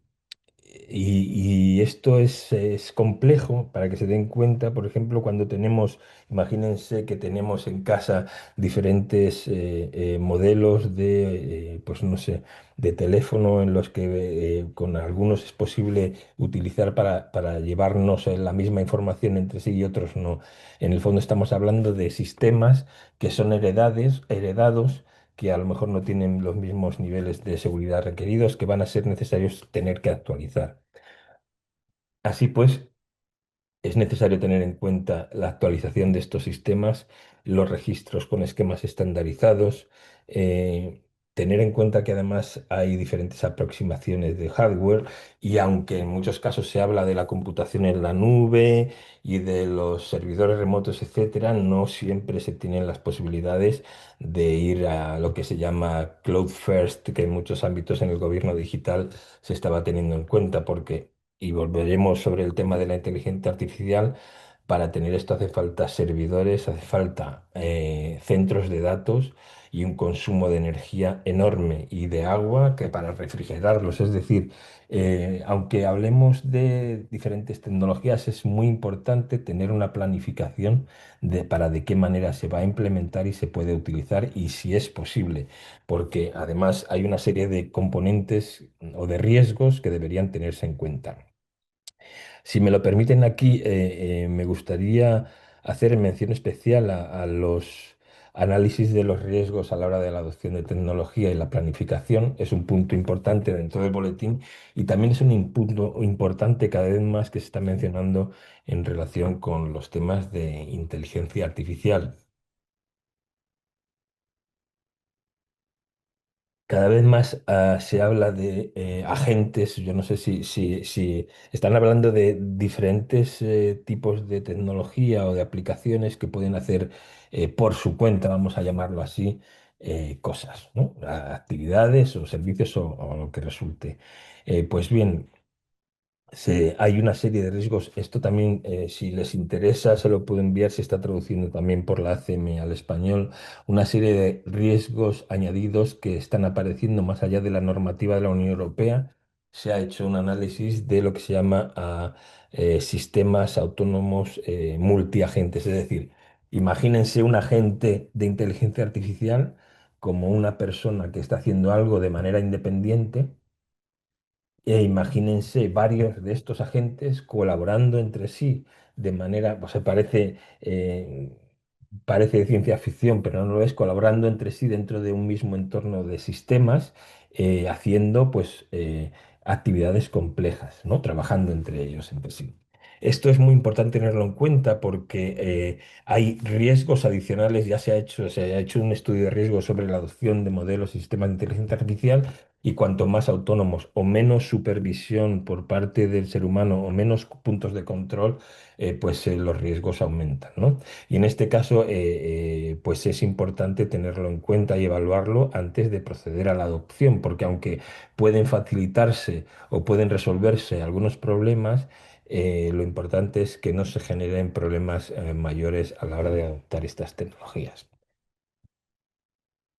S3: y esto es complejo para que se den cuenta, por ejemplo, cuando tenemos, imagínense que tenemos en casa diferentes modelos de, pues no sé, de teléfono en los que con algunos es posible utilizar para llevarnos la misma información entre sí y otros no. En el fondo estamos hablando de sistemas que son heredados que a lo mejor no tienen los mismos niveles de seguridad requeridos, que van a ser necesarios tener que actualizar. Así pues, es necesario tener en cuenta la actualización de estos sistemas, los registros con esquemas estandarizados, eh, tener en cuenta que además hay diferentes aproximaciones de hardware y aunque en muchos casos se habla de la computación en la nube y de los servidores remotos, etcétera, no siempre se tienen las posibilidades de ir a lo que se llama cloud first, que en muchos ámbitos en el gobierno digital se estaba teniendo en cuenta porque y volveremos sobre el tema de la inteligencia artificial. Para tener esto hace falta servidores, hace falta centros de datos y un consumo de energía enorme y de agua que para refrigerarlos. Es decir, aunque hablemos de diferentes tecnologías, es muy importante tener una planificación para de qué manera se va a implementar y se puede utilizar y si es posible, porque además hay una serie de componentes o de riesgos que deberían tenerse en cuenta. Si me lo permiten aquí, me gustaría hacer mención especial a los análisis de los riesgos a la hora de la adopción de tecnología y la planificación. Es un punto importante dentro del boletín y también es un punto importante cada vez más que se está mencionando en relación con los temas de inteligencia artificial. Cada vez más se habla de agentes, yo no sé si están hablando de diferentes tipos de tecnología o de aplicaciones que pueden hacer por su cuenta, vamos a llamarlo así, cosas, ¿no? Actividades o servicios o lo que resulte. Pues bien, hay una serie de riesgos. Esto también, si les interesa, se lo puedo enviar. Se está traduciendo también por la ACM al español. Una serie de riesgos añadidos que están apareciendo más allá de la normativa de la Unión Europea. Se ha hecho un análisis de lo que se llama sistemas autónomos multiagentes. Es decir, imagínense un agente de inteligencia artificial como una persona que está haciendo algo de manera independiente imagínense varios de estos agentes colaborando entre sí de manera, pues parece de ciencia ficción, pero no lo es, colaborando entre sí dentro de un mismo entorno de sistemas, haciendo pues actividades complejas, ¿no? Trabajando entre ellos entre sí. Esto es muy importante tenerlo en cuenta porque hay riesgos adicionales, se ha hecho un estudio de riesgo sobre la adopción de modelos y sistemas de inteligencia artificial y cuanto más autónomos o menos supervisión por parte del ser humano o menos puntos de control, pues los riesgos aumentan, ¿no? Y en este caso, pues es importante tenerlo en cuenta y evaluarlo antes de proceder a la adopción, porque aunque pueden facilitarse o pueden resolverse algunos problemas, lo importante es que no se generen problemas mayores a la hora de adoptar estas tecnologías.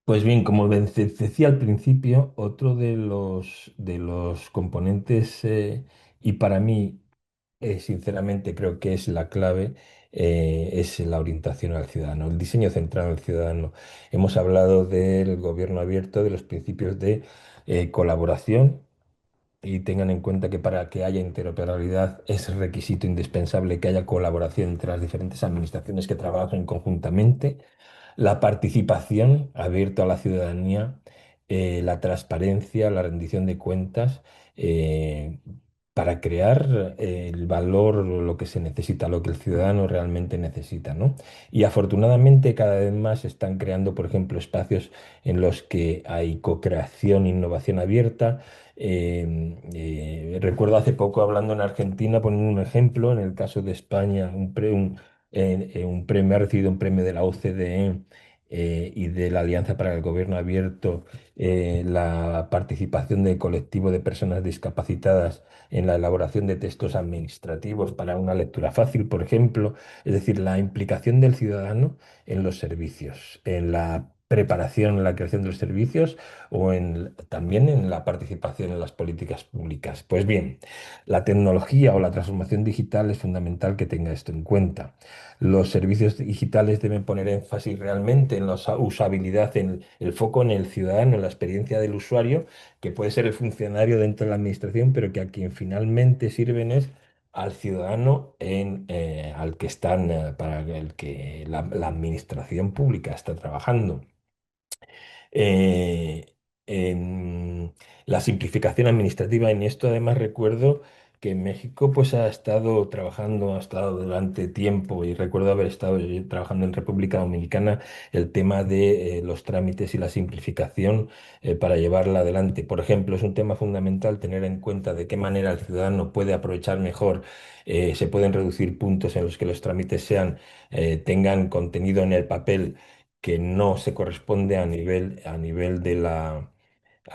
S3: Pues bien, como decía al principio, otro de los componentes, y para mí, sinceramente, creo que es la clave, es la orientación al ciudadano, el diseño centrado al ciudadano. Hemos hablado del gobierno abierto, de los principios de colaboración y tengan en cuenta que para que haya interoperabilidad es requisito indispensable que haya colaboración entre las diferentes administraciones que trabajen conjuntamente, la participación abierta a la ciudadanía, la transparencia, la rendición de cuentas, eh, para crear el valor, lo que se necesita, lo que el ciudadano realmente necesita, ¿no? Y afortunadamente cada vez más se están creando, por ejemplo, espacios en los que hay co-creación, innovación abierta. Recuerdo hace poco hablando en Argentina, poniendo un ejemplo, en el caso de España, un premio, ha recibido un premio de la OCDE y de la Alianza para el Gobierno Abierto, la participación del colectivo de personas discapacitadas en la elaboración de textos administrativos para una lectura fácil, por ejemplo, es decir, la implicación del ciudadano en los servicios, en la preparación, en la creación de los servicios o también en la participación en las políticas públicas. Pues bien, la tecnología o la transformación digital es fundamental que tenga esto en cuenta. Los servicios digitales deben poner énfasis realmente en la usabilidad, en el foco en el ciudadano, en la experiencia del usuario, que puede ser el funcionario dentro de la administración, pero que a quien finalmente sirven es al ciudadano al que están, para el que la administración pública está trabajando. eh, en la simplificación administrativa. En esto además recuerdo que en México pues ha estado durante tiempo y recuerdo haber estado yo trabajando en República Dominicana el tema de los trámites y la simplificación para llevarla adelante. Por ejemplo, es un tema fundamental tener en cuenta de qué manera el ciudadano puede aprovechar mejor, se pueden reducir puntos en los que los trámites tengan contenido en el papel que no se corresponde a nivel a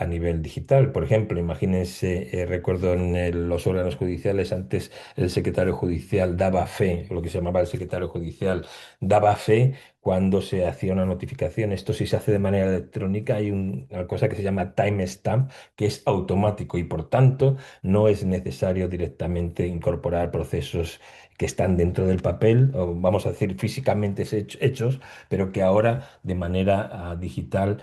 S3: nivel digital. Por ejemplo, imagínense, recuerdo los órganos judiciales, antes el secretario judicial daba fe, lo que se llamaba el secretario judicial, daba fe cuando se hacía una notificación. Esto si se hace de manera electrónica, hay una cosa que se llama timestamp, que es automático y por tanto no es necesario directamente incorporar procesos que están dentro del papel, o vamos a decir físicamente hechos, pero que ahora de manera digital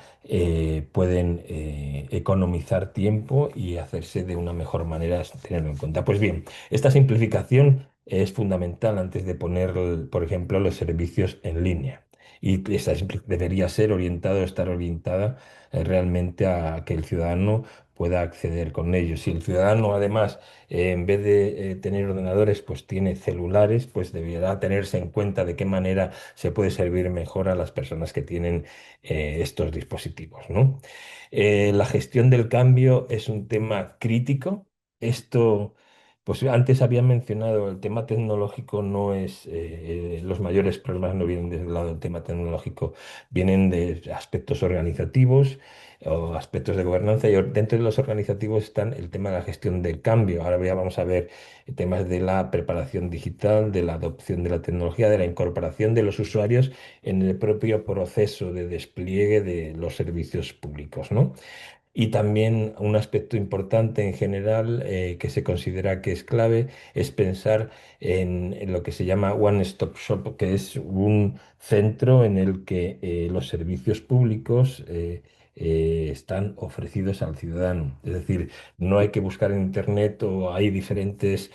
S3: pueden economizar tiempo y hacerse de una mejor manera, tenerlo en cuenta. Pues bien, esta simplificación es fundamental antes de poner, por ejemplo, los servicios en línea. Y debería estar orientada realmente a que el ciudadano pueda acceder con ellos. Si el ciudadano además, en vez de tener ordenadores, pues tiene celulares, pues deberá tenerse en cuenta de qué manera se puede servir mejor a las personas que tienen estos dispositivos, ¿no? La gestión del cambio es un tema crítico. Esto, pues antes había mencionado, el tema tecnológico no es, los mayores problemas no vienen desde el lado del tema tecnológico, vienen de aspectos organizativos o aspectos de gobernanza, y dentro de los organizativos están el tema de la gestión del cambio. Ahora ya vamos a ver temas de la preparación digital, de la adopción de la tecnología, de la incorporación de los usuarios en el propio proceso de despliegue de los servicios públicos, ¿no? Y también un aspecto importante en general, que se considera que es clave, es pensar en lo que se llama One Stop Shop, que es un centro en el que los servicios públicos están ofrecidos al ciudadano. Es decir, no hay que buscar en Internet o hay diferentes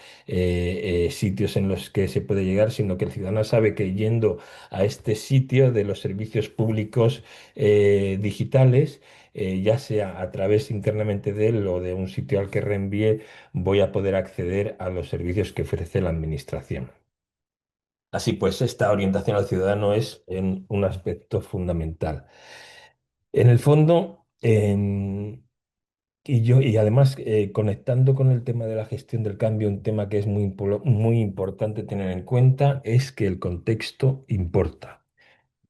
S3: sitios en los que se puede llegar, sino que el ciudadano sabe que yendo a este sitio de los servicios públicos digitales, ya sea a través internamente de él o de un sitio al que reenvíe, voy a poder acceder a los servicios que ofrece la administración. Así pues, esta orientación al ciudadano es en un aspecto fundamental. En el fondo, y además, conectando con el tema de la gestión del cambio, un tema que es muy importante tener en cuenta es que el contexto importa.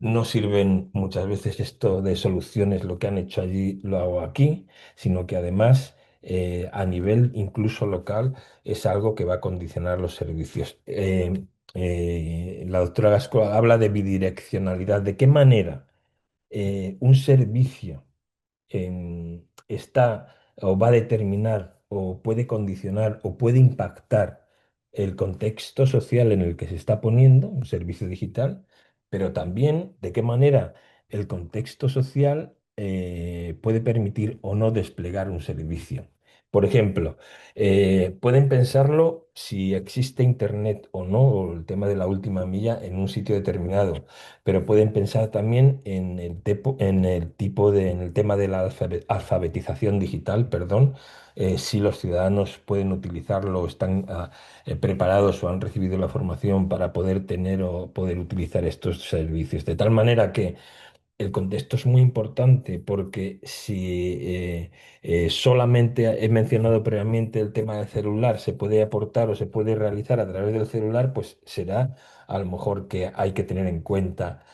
S3: No sirven muchas veces esto de soluciones, lo que han hecho allí lo hago aquí, sino que además, a nivel incluso local, es algo que va a condicionar los servicios. La doctora Gasco habla de bidireccionalidad. ¿De qué manera un servicio está o va a determinar o puede condicionar o puede impactar el contexto social en el que se está poniendo un servicio digital, pero también de qué manera el contexto social puede permitir o no desplegar un servicio? Por ejemplo, pueden pensarlo si existe internet o no, o el tema de la última milla en un sitio determinado, pero pueden pensar también en en el tema de la alfabetización digital, perdón, si los ciudadanos pueden utilizarlo, están preparados o han recibido la formación para poder tener o poder utilizar estos servicios. De tal manera que el contexto es muy importante porque si solamente he mencionado previamente el tema del celular, se puede aportar o se puede realizar a través del celular, pues será a lo mejor que hay que tener en cuenta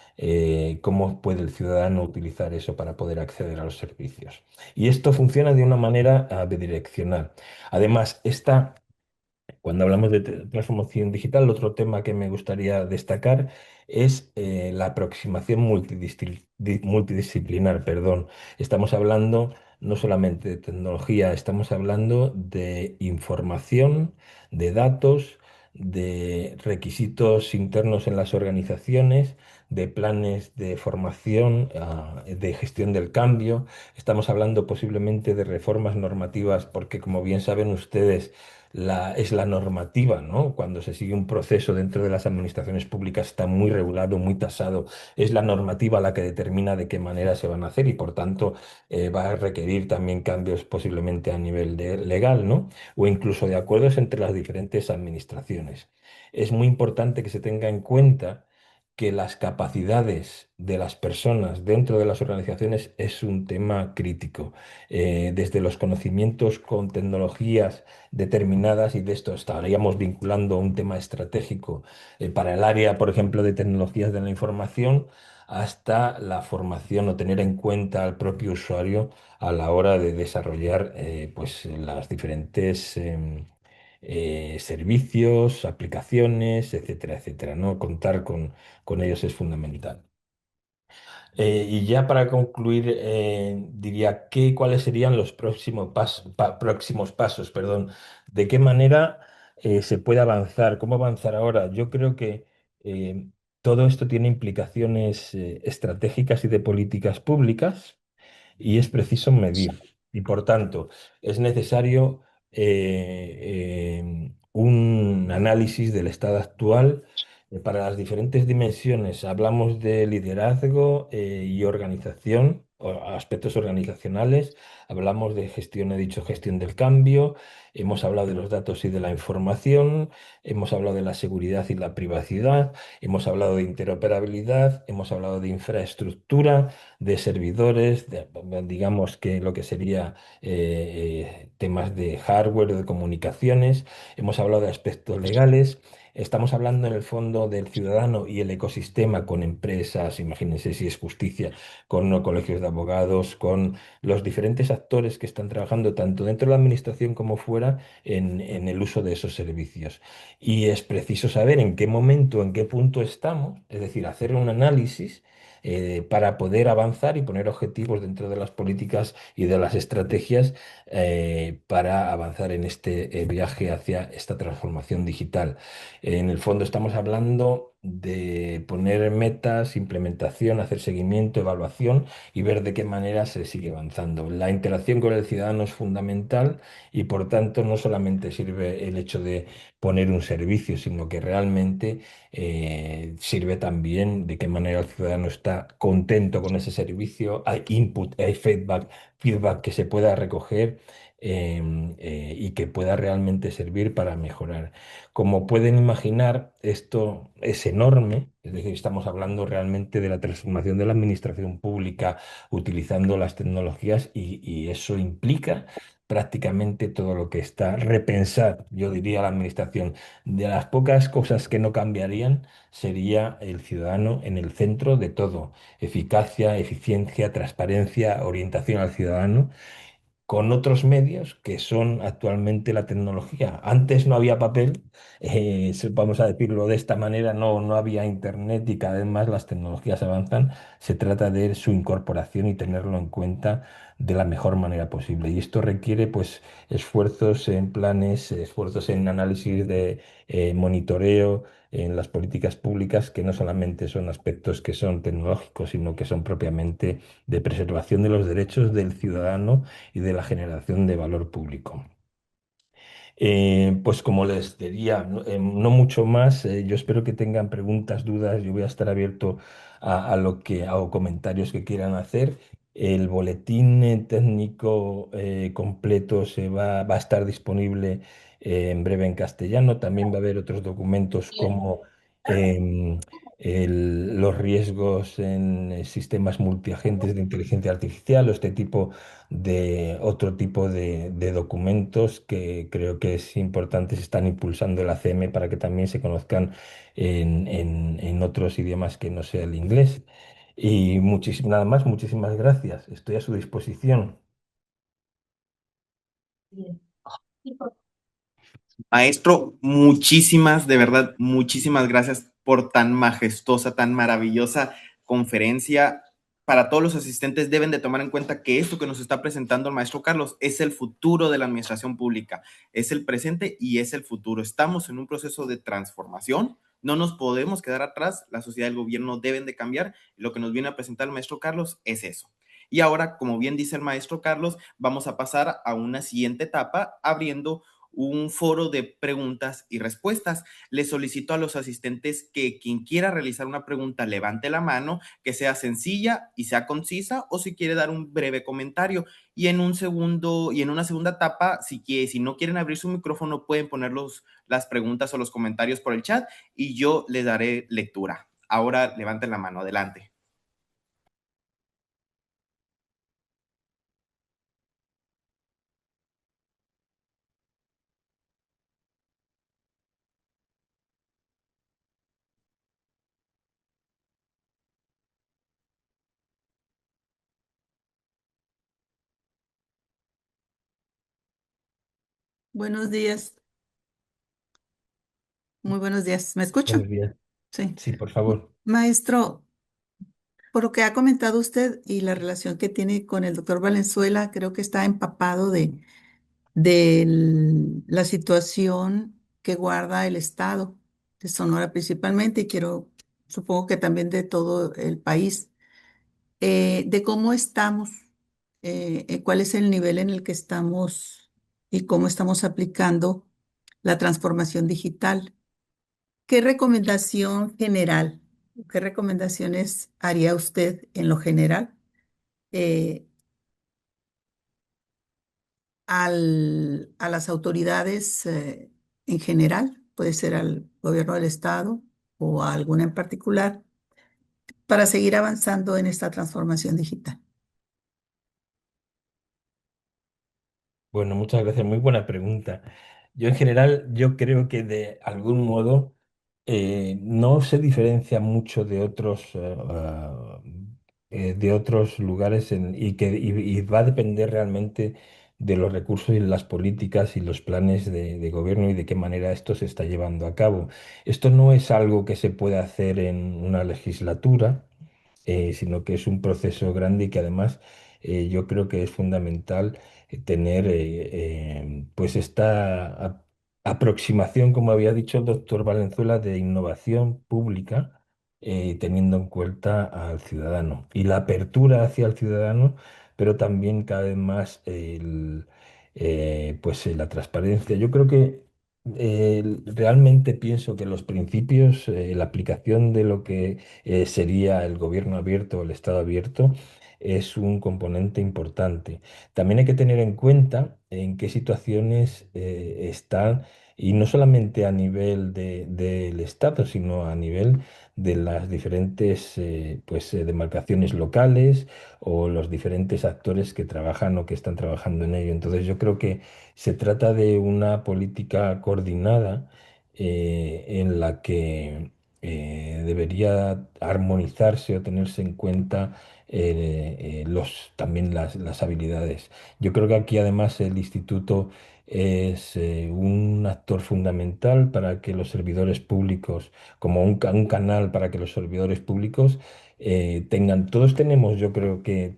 S3: cómo puede el ciudadano utilizar eso para poder acceder a los servicios. Y esto funciona de una manera bidireccional. Además, cuando hablamos de transformación digital, otro tema que me gustaría destacar es la aproximación multidisciplinar, perdón. Estamos hablando no solamente de tecnología, estamos hablando de información, de datos, de requisitos internos en las organizaciones, de planes de formación, de gestión del cambio. Estamos hablando posiblemente de reformas normativas, porque como bien saben ustedes, es la normativa, ¿no? Cuando se sigue un proceso dentro de las administraciones públicas está muy regulado, muy tasado. Es la normativa la que determina de qué manera se van a hacer y por tanto va a requerir también cambios posiblemente a nivel legal, ¿no? O incluso de acuerdos entre las diferentes administraciones. Es muy importante que se tenga en cuenta que las capacidades de las personas dentro de las organizaciones es un tema crítico. Desde los conocimientos con tecnologías determinadas, y de esto estaríamos vinculando un tema estratégico para el área, por ejemplo, de tecnologías de la información, hasta la formación o tener en cuenta al propio usuario a la hora de desarrollar pues, las diferentes servicios, aplicaciones, etcétera, etcétera, ¿no? Contar con ellos es fundamental. Y ya para concluir, diría cuáles serían los próximos pasos, perdón. ¿De qué manera se puede avanzar? ¿Cómo avanzar ahora? Yo creo que todo esto tiene implicaciones estratégicas y de políticas públicas y es preciso medir. Y por tanto, es necesario un análisis del estado actual para las diferentes dimensiones. Hablamos de liderazgo y organización, o aspectos organizacionales, hablamos de gestión, he dicho, gestión del cambio, hemos hablado de los datos y de la información, hemos hablado de la seguridad y la privacidad, hemos hablado de interoperabilidad, hemos hablado de infraestructura, de servidores, digamos que lo que sería temas de hardware, de comunicaciones, hemos hablado de aspectos legales. Estamos hablando en el fondo del ciudadano y el ecosistema con empresas, imagínense si es justicia, con colegios de abogados, con los diferentes actores que están trabajando tanto dentro de la administración como fuera en el uso de esos servicios. Y es preciso saber en qué momento, en qué punto estamos, es decir, hacer un análisis para poder avanzar y poner objetivos dentro de las políticas y de las estrategias para avanzar en este viaje hacia esta transformación digital. En el fondo estamos hablando de poner metas, implementación, hacer seguimiento, evaluación y ver de qué manera se sigue avanzando. La interacción con el ciudadano es fundamental y por tanto no solamente sirve el hecho de poner un servicio, sino que realmente sirve también de qué manera el ciudadano está contento con ese servicio, hay input, hay feedback que se pueda recoger y que pueda realmente servir para mejorar. Como pueden imaginar, esto es enorme, es decir, estamos hablando realmente de la transformación de la administración pública utilizando las tecnologías y eso implica prácticamente todo lo que está. Repensar, yo diría, la administración. De las pocas cosas que no cambiarían sería el ciudadano en el centro de todo. Eficacia, eficiencia, transparencia, orientación al ciudadano con otros medios que son actualmente la tecnología. Antes no había papel, vamos a decirlo de esta manera, no había internet y cada vez más las tecnologías avanzan. Se trata de su incorporación y tenerlo en cuenta de la mejor manera posible. Y esto requiere pues esfuerzos en planes, esfuerzos en análisis de monitoreo en las políticas públicas, que no solamente son aspectos que son tecnológicos, sino que son propiamente de preservación de los derechos del ciudadano y de la generación de valor público. Pues como les diría, no mucho más. Yo espero que tengan preguntas, dudas. Yo voy a estar abierto a lo que, a comentarios que quieran hacer. El boletín técnico completo va a estar disponible en breve en castellano. También va a haber otros documentos como em, los riesgos en sistemas multiagentes de inteligencia artificial o este tipo de otro tipo de documentos que creo que es importante, se están impulsando la CM para que también se conozcan en otros idiomas que no sea el inglés. Y nada más, muchísimas gracias. Estoy a su disposición.
S1: Maestro, muchísimas, de verdad, muchísimas gracias por tan majestuosa, tan maravillosa conferencia. Para todos los asistentes deben de tomar en cuenta que esto que nos está presentando el maestro Carlos es el futuro de la administración pública, es el presente y es el futuro. Estamos en un proceso de transformación, no nos podemos quedar atrás, la sociedad y el gobierno deben de cambiar. Lo que nos viene a presentar el maestro Carlos es eso. Y ahora, como bien dice el maestro Carlos, vamos a pasar a una siguiente etapa abriendo un foro de preguntas y respuestas. Le solicito a los asistentes que quien quiera realizar una pregunta levante la mano, que sea sencilla y sea concisa, o si quiere dar un breve comentario. Y en un segundo y en una segunda etapa, si no quieren abrir su micrófono, pueden poner las preguntas o los comentarios por el chat y yo le daré lectura. Ahora levanten la mano, adelante.
S4: Buenos días, muy buenos días. ¿Me
S3: Buenos
S4: escuchan?
S3: días.
S4: Sí.
S3: Sí, por favor.
S4: Maestro, por lo que ha comentado usted y la relación que tiene con el doctor Valenzuela, creo que está empapado de la situación que guarda el Estado de Sonora principalmente, y supongo que también de todo el país, de cómo estamos, cuál es el nivel en el que estamos y cómo estamos aplicando la transformación digital. ¿Qué recomendación general, qué recomendaciones haría usted en lo general eh, a las autoridades en general, puede ser al gobierno del estado o a alguna en particular, para seguir avanzando en esta transformación digital?
S3: Bueno, muchas gracias. Muy buena pregunta. Yo en general, yo creo que de algún modo no se diferencia mucho de de otros lugares y va a depender realmente de los recursos y las políticas y los planes de gobierno y de qué manera esto se está llevando a cabo. Esto no es algo que se puede hacer en una legislatura, sino que es un proceso grande y que además yo creo que es fundamental tener pues esta aproximación, como había dicho el doctor Valenzuela, de innovación pública, teniendo en cuenta al ciudadano y la apertura hacia el ciudadano, pero también cada vez más la transparencia. Yo creo que realmente pienso que los principios, la aplicación de lo que sería el gobierno abierto o el Estado abierto, es un componente importante. También hay que tener en cuenta en qué situaciones están, y no solamente a nivel del Estado, sino a nivel de las diferentes demarcaciones locales o los diferentes actores que trabajan o que están trabajando en ello. Entonces yo creo que se trata de una política coordinada en la que debería armonizarse o tenerse en cuenta también las habilidades. Yo creo que aquí además el instituto es un actor fundamental para que los servidores públicos, como un canal para que los servidores públicos todos tenemos, yo creo que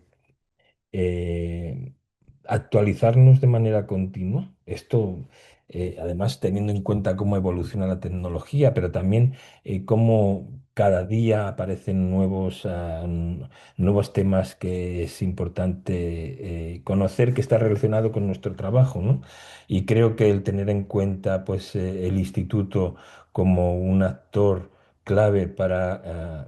S3: eh, actualizarnos de manera continua. Esto, además, teniendo en cuenta cómo evoluciona la tecnología, pero también cómo cada día aparecen nuevos temas que es importante conocer, que está relacionado con nuestro trabajo, ¿no? Y creo que el tener en cuenta, pues, el instituto como un actor clave para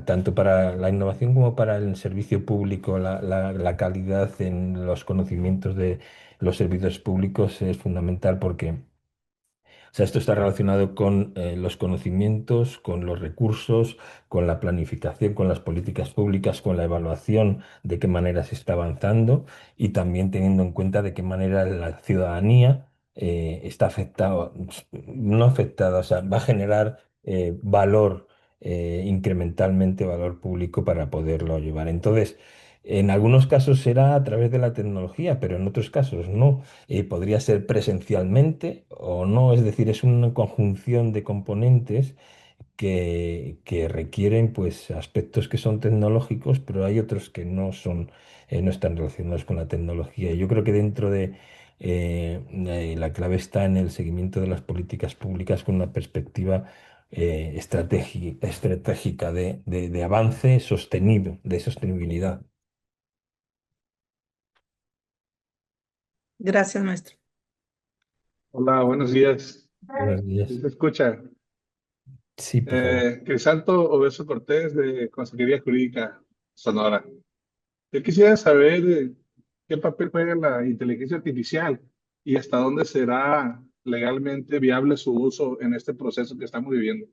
S3: tanto para la innovación como para el servicio público, la calidad en los conocimientos de los servicios públicos es fundamental porque o sea, esto está relacionado con los conocimientos, con los recursos, con la planificación, con las políticas públicas, con la evaluación de qué manera se está avanzando y también teniendo en cuenta de qué manera la ciudadanía está afectada, no afectada, o sea, va a generar valor, incrementalmente valor público para poderlo llevar. Entonces, en algunos casos será a través de la tecnología, pero en otros casos no. Podría ser presencialmente o no, es decir, es una conjunción de componentes que requieren pues aspectos que son tecnológicos, pero hay otros que no son, no están relacionados con la tecnología. Yo creo que dentro de la clave está en el seguimiento de las políticas públicas con una perspectiva estratégica de avance sostenido, de sostenibilidad.
S4: Gracias, maestro.
S5: Hola, buenos días.
S3: Buenos
S5: ¿Sí
S3: días.
S5: se escucha?
S3: Sí, por favor.
S5: Crisanto Obeso Cortés de Consejería Jurídica Sonora. Yo quisiera saber qué papel juega la inteligencia artificial y hasta dónde será legalmente viable su uso en este proceso que estamos viviendo.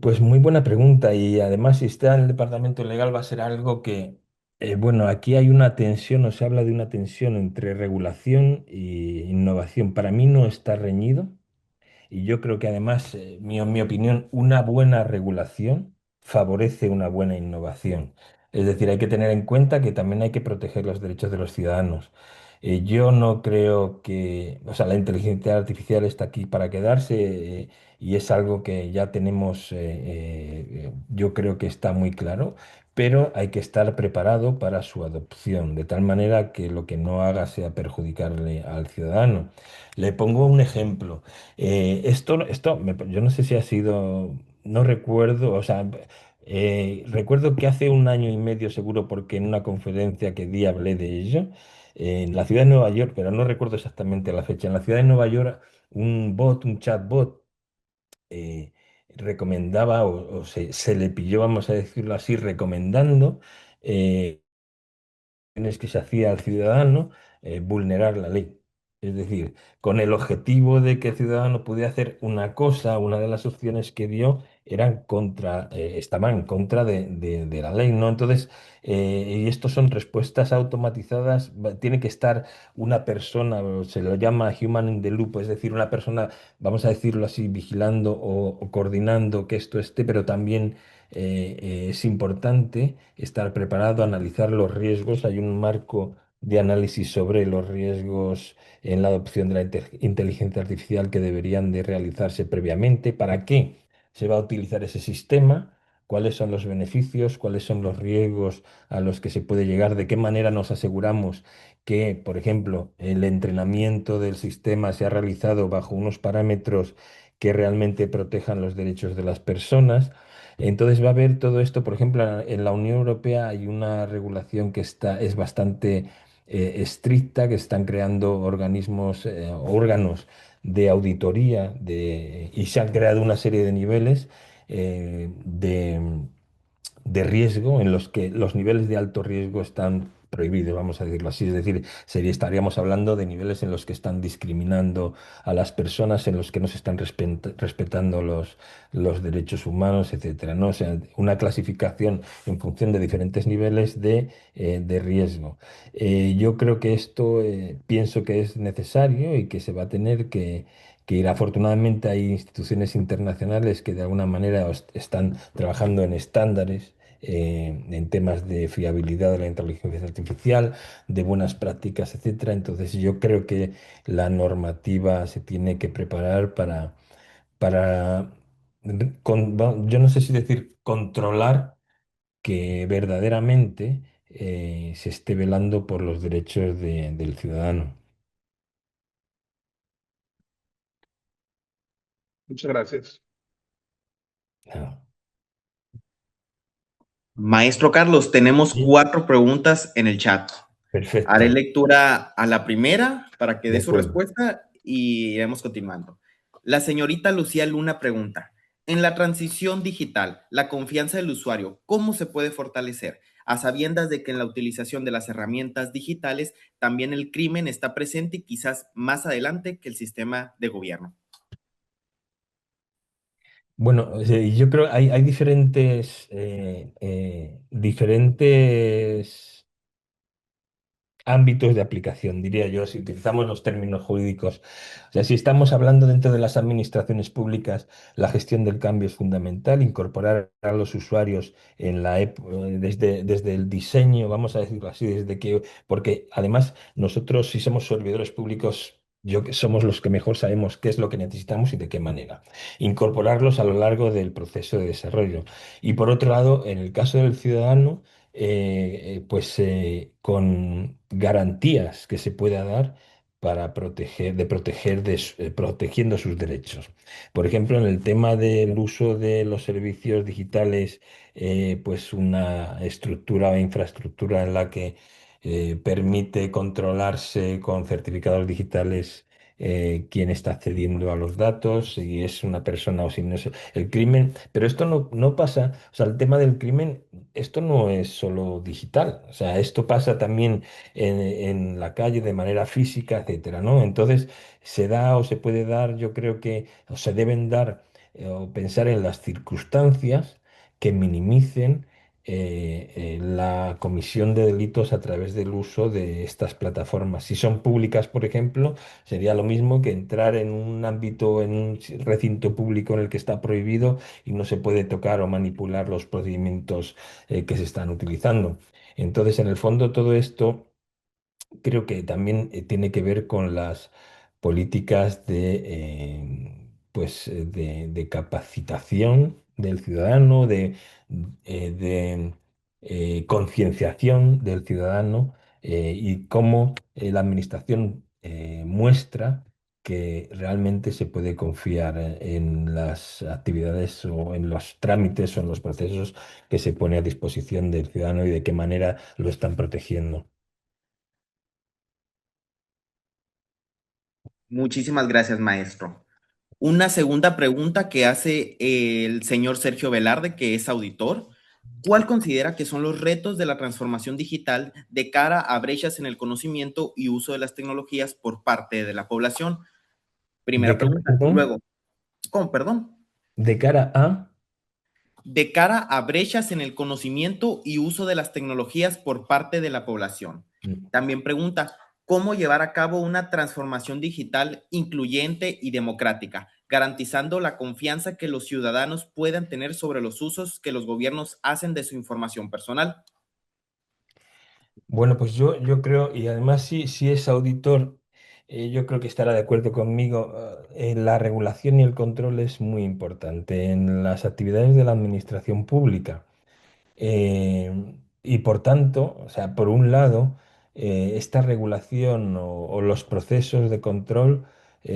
S3: Pues muy buena pregunta y además si está en el departamento legal va a ser algo que, bueno, aquí hay una tensión o se habla de una tensión entre regulación e innovación. Para mí no está reñido. Y yo creo que además, en mi opinión, una buena regulación favorece una buena innovación. Es decir, hay que tener en cuenta que también hay que proteger los derechos de los ciudadanos. Yo no creo que, o sea, la inteligencia artificial está aquí para quedarse, y es algo que ya tenemos, yo creo que está muy claro, pero hay que estar preparado para su adopción, de tal manera que lo que no haga sea perjudicarle al ciudadano. Le pongo un ejemplo. Yo no sé si ha sido, no recuerdo, o sea, recuerdo que hace un año y medio seguro, porque en una conferencia que di hablé de ello, en la ciudad de Nueva York, pero no recuerdo exactamente la fecha. En la ciudad de Nueva York, un chatbot, eh, recomendaba se le pilló, vamos a decirlo así, recomendando eh, que se hacía al ciudadano vulnerar la ley. Es decir, con el objetivo de que el ciudadano pudiera hacer una cosa, una de las opciones que dio eran estaban en contra de la ley, ¿no? Entonces, y estos son respuestas automatizadas, tiene que estar una persona, o se lo llama human in the loop, es decir, una persona, vamos a decirlo así, vigilando o coordinando que esto esté, pero también es importante estar preparado, analizar los riesgos. Hay un marco de análisis sobre los riesgos en la adopción de la inteligencia artificial que deberían de realizarse previamente. ¿Para qué se va a utilizar ese sistema? ¿Cuáles son los beneficios? ¿Cuáles son los riesgos a los que se puede llegar? ¿De qué manera nos aseguramos que, por ejemplo, el entrenamiento del sistema se ha realizado bajo unos parámetros que realmente protejan los derechos de las personas? Entonces va a haber todo esto, por ejemplo, en la Unión Europea hay una regulación que es bastante estricta, que están creando órganos de auditoría y se han creado una serie de niveles de riesgo en los que los niveles de alto riesgo están prohibidos, vamos a decirlo así. Es decir, estaríamos hablando de niveles en los que están discriminando a las personas, en los que no se están respetando los derechos humanos, etcétera, ¿no? O sea, una clasificación en función de diferentes niveles de riesgo. Yo creo que esto pienso que es necesario y que se va a tener que ir. Afortunadamente hay instituciones internacionales que de alguna manera están trabajando en estándares en temas de fiabilidad de la inteligencia artificial, de buenas prácticas, etcétera. Entonces yo creo que la normativa se tiene que preparar para yo no sé si decir controlar, que verdaderamente se esté velando por los derechos del ciudadano.
S5: Muchas gracias.
S3: Ah,
S1: Maestro Carlos, tenemos
S3: sí,
S1: 4 preguntas en el chat. Haré
S3: perfecto,
S1: lectura a la primera para que
S3: de
S1: dé su
S3: acuerdo.
S1: respuesta y iremos continuando. La señorita Lucía Luna pregunta, en la transición digital, la confianza del usuario, ¿cómo se puede fortalecer? A sabiendas de que en la utilización de las herramientas digitales también el crimen está presente y quizás más adelante que el sistema de gobierno.
S3: Bueno, yo creo que hay diferentes ámbitos de aplicación, diría yo, si utilizamos los términos jurídicos. O sea, si estamos hablando dentro de las administraciones públicas, la gestión del cambio es fundamental, incorporar a los usuarios en desde el diseño, vamos a decirlo así, porque además nosotros si somos servidores públicos, yo que somos los que mejor sabemos qué es lo que necesitamos y de qué manera. Incorporarlos a lo largo del proceso de desarrollo. Y por otro lado, en el caso del ciudadano, con garantías que se pueda dar para protegiendo sus derechos. Por ejemplo, en el tema del uso de los servicios digitales, pues una estructura o infraestructura en la que permite controlarse con certificados digitales. Quién está accediendo a los datos, si es una persona o si no es el crimen, pero esto no pasa, o sea, el tema del crimen esto no es solo digital, o sea, esto pasa también en la calle de manera física, etcétera, ¿no? Entonces, se da o se puede dar, yo creo que, o se deben dar o pensar en las circunstancias que minimicen la comisión de delitos a través del uso de estas plataformas. Si son públicas, por ejemplo, sería lo mismo que entrar en un ámbito, en un recinto público en el que está prohibido y no se puede tocar o manipular los procedimientos que se están utilizando. Entonces, en el fondo, todo esto creo que también tiene que ver con las políticas de capacitación del ciudadano, de concienciación del ciudadano y cómo la administración muestra que realmente se puede confiar en las actividades o en los trámites o en los procesos que se pone a disposición del ciudadano y de qué manera lo están protegiendo.
S1: Muchísimas gracias, maestro. Una segunda pregunta que hace el señor Sergio Velarde, que es auditor. ¿Cuál considera que son los retos de la transformación digital de cara a brechas en el conocimiento y uso de las tecnologías por parte de la población?
S3: ¿De
S1: Primera
S3: cara,
S1: pregunta.
S3: perdón?
S1: Luego, ¿cómo? Perdón.
S3: De cara a...
S1: De cara a brechas en el conocimiento y uso de las tecnologías por parte de la población. También pregunta, ¿cómo llevar a cabo una transformación digital incluyente y democrática, garantizando la confianza que los ciudadanos puedan tener sobre los usos que los gobiernos hacen de su información personal?
S3: Bueno, pues yo creo, y además si es auditor, yo creo que estará de acuerdo conmigo, la regulación y el control es muy importante en las actividades de la administración pública. Eh, y por tanto, o sea, por un lado, esta regulación o los procesos de control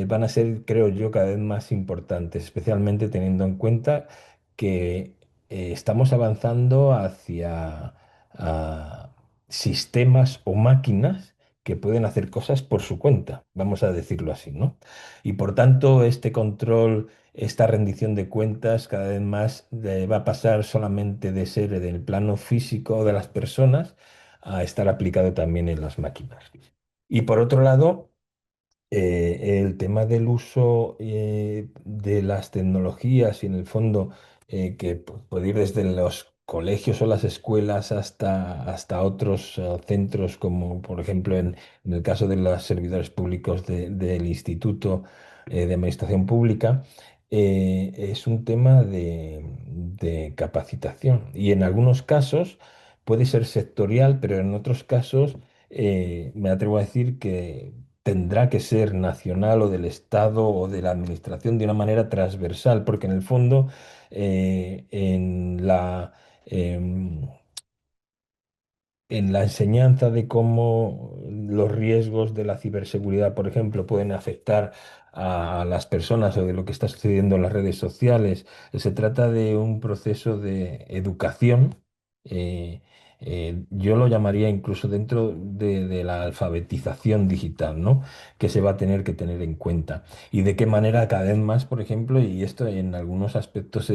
S3: van a ser, creo yo, cada vez más importantes, especialmente teniendo en cuenta que estamos avanzando hacia ah, sistemas o máquinas que pueden hacer cosas por su cuenta, vamos a decirlo así, ¿no? Y por tanto, este control, esta rendición de cuentas cada vez más va a pasar solamente de ser en el plano físico de las personas a estar aplicado también en las máquinas. Y por otro lado, el tema del uso de las tecnologías y en el fondo puede ir desde los colegios o las escuelas hasta otros centros, como por ejemplo en el caso de los servidores públicos del Instituto de Administración Pública, es un tema de capacitación. Y en algunos casos puede ser sectorial, pero en otros casos me atrevo a decir que tendrá que ser nacional o del Estado o de la administración de una manera transversal, porque en el fondo en em, en la enseñanza de cómo los riesgos de la ciberseguridad, por ejemplo, pueden afectar a las personas o de lo que está sucediendo en las redes sociales. Se trata de un proceso de educación. eh, yo lo llamaría incluso dentro de la alfabetización digital, ¿no? Que se va a tener que tener en cuenta. Y de qué manera cada vez más, por ejemplo, y esto en algunos aspectos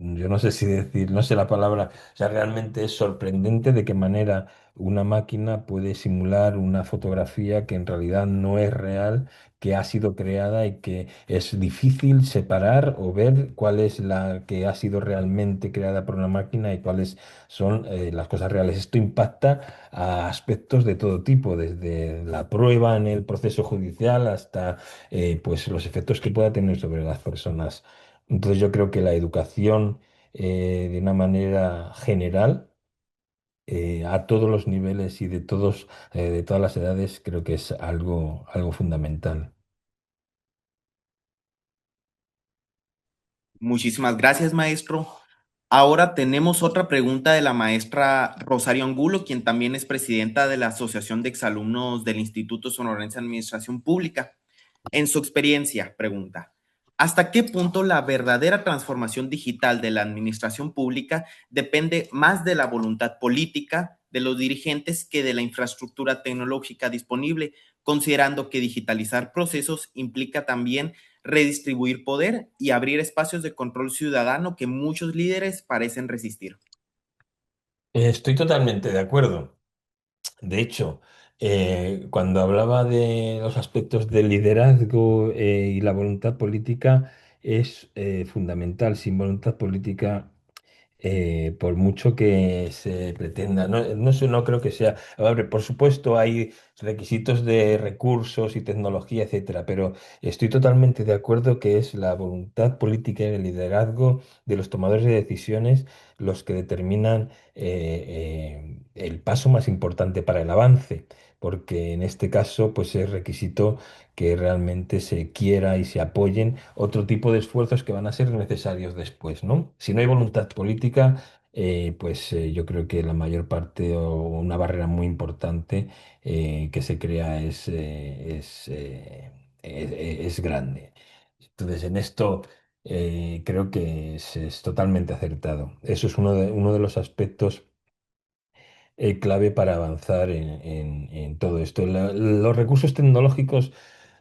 S3: yo no sé si decir, no sé la palabra, o sea, realmente es sorprendente de qué manera una máquina puede simular una fotografía que en realidad no es real, que ha sido creada y que es difícil separar o ver cuál es la que ha sido realmente creada por una máquina y cuáles son las cosas reales. Esto impacta a aspectos de todo tipo, desde la prueba en el proceso judicial hasta pues los efectos que pueda tener sobre las personas. Entonces yo creo que la educación de una manera general a todos los niveles y de todas las edades creo que es algo fundamental.
S1: Muchísimas gracias, maestro. Ahora tenemos otra pregunta de la maestra Rosario Angulo, quien también es presidenta de la Asociación de Exalumnos del Instituto Sonorense de Administración Pública. En su experiencia, pregunta, ¿hasta qué punto la verdadera transformación digital de la administración pública depende más de la voluntad política de los dirigentes que de la infraestructura tecnológica disponible, considerando que digitalizar procesos implica también redistribuir poder y abrir espacios de control ciudadano que muchos líderes parecen resistir?
S3: Estoy totalmente de acuerdo. De hecho, cuando hablaba de los aspectos del liderazgo y la voluntad política, es fundamental. Sin voluntad política por mucho que se pretenda. No creo que sea. A ver, por supuesto, hay requisitos de recursos y tecnología, etcétera, pero estoy totalmente de acuerdo que es la voluntad política y el liderazgo de los tomadores de decisiones los que determinan el paso más importante para el avance. Porque en este caso, pues es requisito que realmente se quiera y se apoyen otro tipo de esfuerzos que van a ser necesarios después, ¿no? Si no hay voluntad política, yo creo que la mayor parte o una barrera muy importante que se crea es grande. Entonces, en esto creo que es totalmente acertado. Eso es uno de los aspectos clave para avanzar en todo esto. Los recursos tecnológicos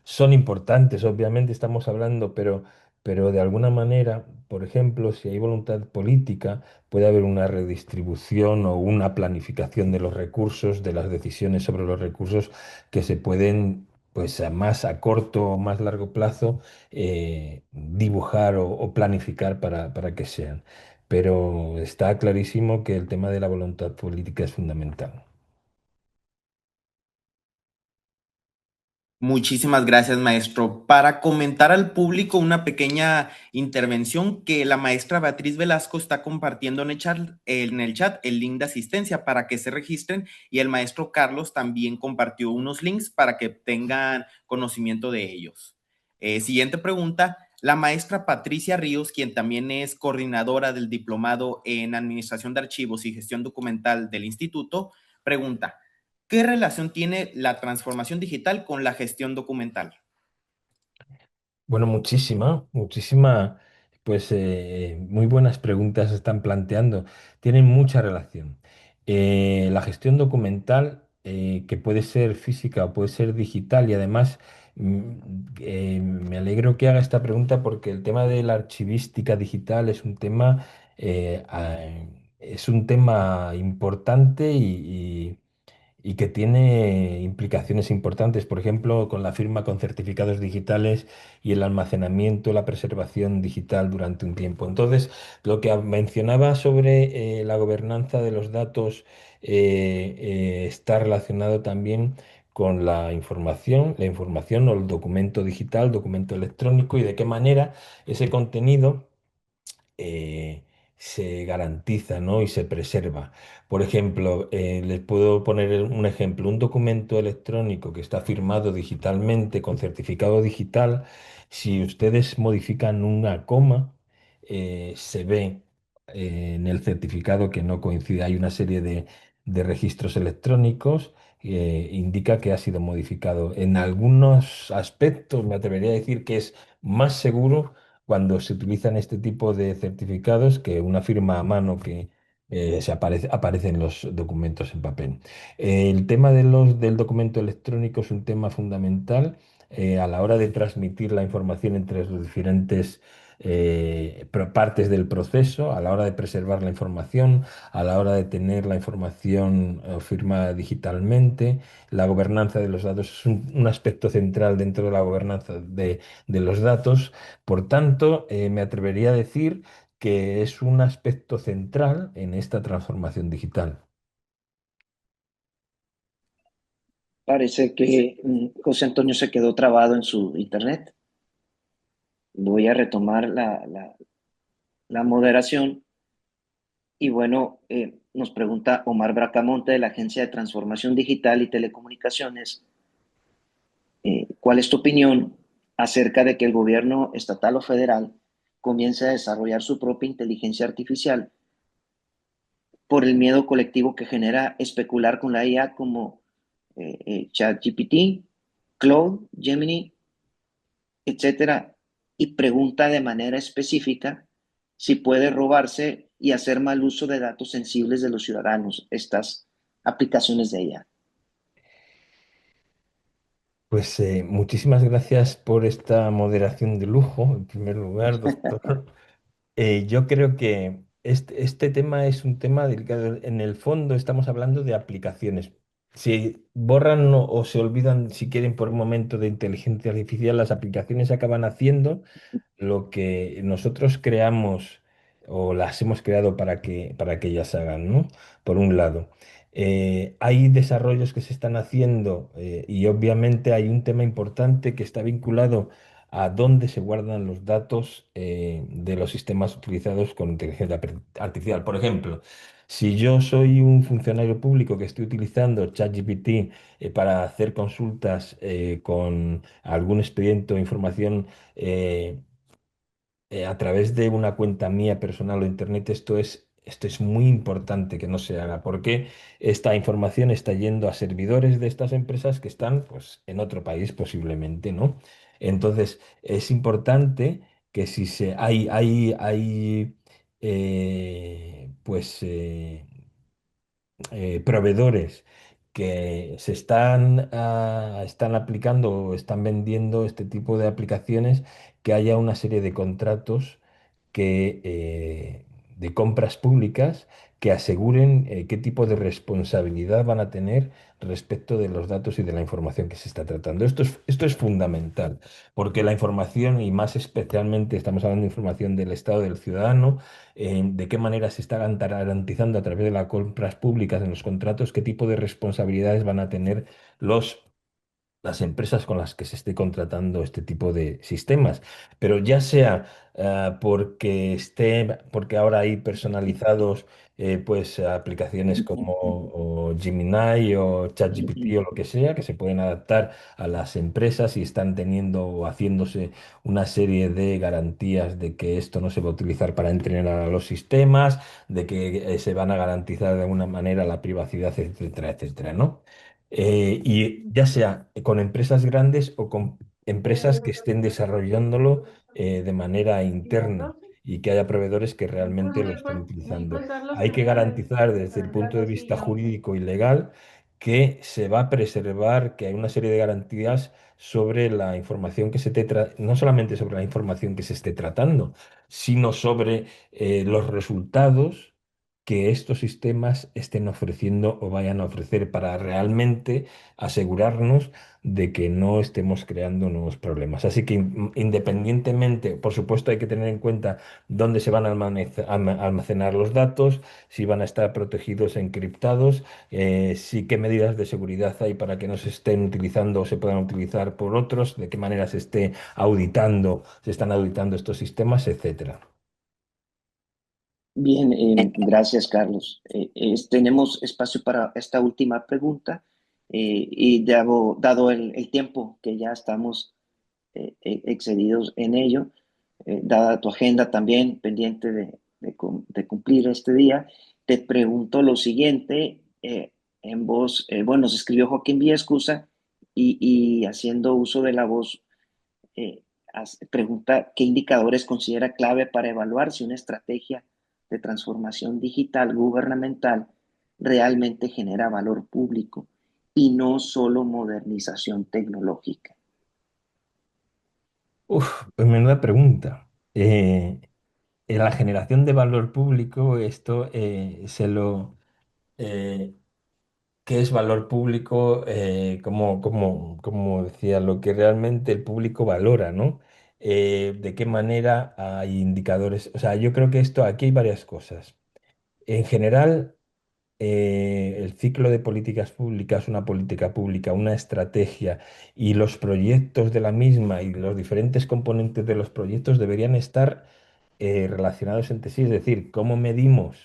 S3: son importantes, obviamente estamos hablando, pero de alguna manera, por ejemplo, si hay voluntad política, puede haber una redistribución o una planificación de los recursos, de las decisiones sobre los recursos que se pueden, pues a corto o más largo plazo, dibujar o planificar para que sean. Pero está clarísimo que el tema de la voluntad política es fundamental.
S1: Muchísimas gracias, maestro. Para comentar al público una pequeña intervención que la maestra Beatriz Velasco está compartiendo en el chat el link de asistencia para que se registren y el maestro Carlos también compartió unos links para que tengan conocimiento de ellos. Siguiente pregunta. La maestra Patricia Ríos, quien también es coordinadora del diplomado en Administración de Archivos y Gestión Documental del Instituto, pregunta, ¿qué relación tiene la transformación digital con la gestión documental?
S3: Bueno, muchísima, pues muy buenas preguntas se están planteando. Tienen mucha relación. La gestión documental, que puede ser física o puede ser digital, y además mm, me alegro que haga esta pregunta porque el tema de la archivística digital es un tema importante y que tiene implicaciones importantes, por ejemplo, con la firma con certificados digitales y el almacenamiento, la preservación digital durante un tiempo. Entonces, lo que mencionaba sobre la gobernanza de los datos está relacionado también con la información o el documento digital, documento electrónico y de qué manera ese contenido eh, se garantiza, ¿no? Y se preserva. Por ejemplo, les puedo poner un ejemplo, un documento electrónico que está firmado digitalmente con certificado digital, si ustedes modifican una coma, se ve en el certificado que no coincide. Hay una serie de registros electrónicos que indica que ha sido modificado. En algunos aspectos me atrevería a decir que es más seguro cuando se utilizan este tipo de certificados que una firma a mano que aparece en los documentos en papel. El tema del documento electrónico es un tema fundamental a la hora de transmitir la información entre los diferentes partes del proceso, a la hora de preservar la información, a la hora de tener la información firmada digitalmente. La gobernanza de los datos es un aspecto central dentro de la gobernanza de los datos. Por tanto, me atrevería a decir que es un aspecto central en esta transformación digital.
S2: Parece que José Antonio se quedó trabado en su internet. Voy a retomar la moderación. Y bueno, nos pregunta Omar Bracamonte de la Agencia de Transformación Digital y Telecomunicaciones, ¿cuál es tu opinión acerca de que el gobierno estatal o federal comience a desarrollar su propia inteligencia artificial por el miedo colectivo que genera especular con la IA como ChatGPT, Claude, Gemini, etcétera? Y pregunta de manera específica si puede robarse y hacer mal uso de datos sensibles de los ciudadanos, estas aplicaciones de IA.
S3: Pues muchísimas gracias por esta moderación de lujo, en primer lugar, doctor. Yo creo que este tema es un tema delicado. En el fondo estamos hablando de aplicaciones. Si borran o se olvidan, si quieren, por un momento de inteligencia artificial, las aplicaciones acaban haciendo lo que nosotros creamos o las hemos creado para que ellas hagan, ¿no? Por un lado. Hay desarrollos que se están haciendo y obviamente hay un tema importante que está vinculado a dónde se guardan los datos de los sistemas utilizados con inteligencia artificial. Por ejemplo, si yo soy un funcionario público que estoy utilizando ChatGPT para hacer consultas con algún expediente o información a través de una cuenta mía personal o internet, esto es muy importante que no se haga, porque esta información está yendo a servidores de estas empresas que están, pues, en otro país posiblemente, ¿no? Entonces, es importante que si hay pues, proveedores que están aplicando o están vendiendo este tipo de aplicaciones, que haya una serie de contratos de compras públicas que aseguren qué tipo de responsabilidad van a tener respecto de los datos y de la información que se está tratando. Esto es fundamental, porque la información, y más especialmente estamos hablando de información del Estado del ciudadano, de qué manera se está garantizando a través de las compras públicas en los contratos, qué tipo de responsabilidades van a tener las empresas con las que se esté contratando este tipo de sistemas, pero ya sea porque ahora hay personalizados pues aplicaciones como o Gemini o ChatGPT o lo que sea, que se pueden adaptar a las empresas y están teniendo o haciéndose una serie de garantías de que esto no se va a utilizar para entrenar a los sistemas, de que se van a garantizar de alguna manera la privacidad, etcétera, etcétera, ¿no? Y ya sea con empresas grandes o con empresas que estén desarrollándolo de manera interna y que haya proveedores que realmente lo estén utilizando. Hay que garantizar desde el punto de vista jurídico y legal que se va a preservar, que hay una serie de garantías sobre la información que no solamente sobre la información que se esté tratando, sino sobre los resultados que estos sistemas estén ofreciendo o vayan a ofrecer para realmente asegurarnos de que no estemos creando nuevos problemas. Así que independientemente, por supuesto, hay que tener en cuenta dónde se van a almacenar los datos, si van a estar protegidos, encriptados, si qué medidas de seguridad hay para que no se estén utilizando o se puedan utilizar por otros, de qué manera se están auditando estos sistemas, etcétera.
S2: Bien, gracias, Carlos. Tenemos espacio para esta última pregunta y dado el tiempo que ya estamos excedidos en ello, dada tu agenda también pendiente de cumplir este día, te pregunto lo siguiente, en voz, bueno, se escribió Joaquín Villaescusa y haciendo uso de la voz, pregunta qué indicadores considera clave para evaluar si una estrategia de transformación digital gubernamental realmente genera valor público y no solo modernización tecnológica.
S3: Pues menuda pregunta. En la generación de valor público, esto eh, ¿qué es valor público? Como decía, lo que realmente el público valora, ¿no? ¿De qué manera hay indicadores? O sea, yo creo que aquí hay varias cosas. En general, el ciclo de políticas públicas, una política pública, una estrategia y los proyectos de la misma y los diferentes componentes de los proyectos deberían estar relacionados entre sí. Es decir, ¿cómo medimos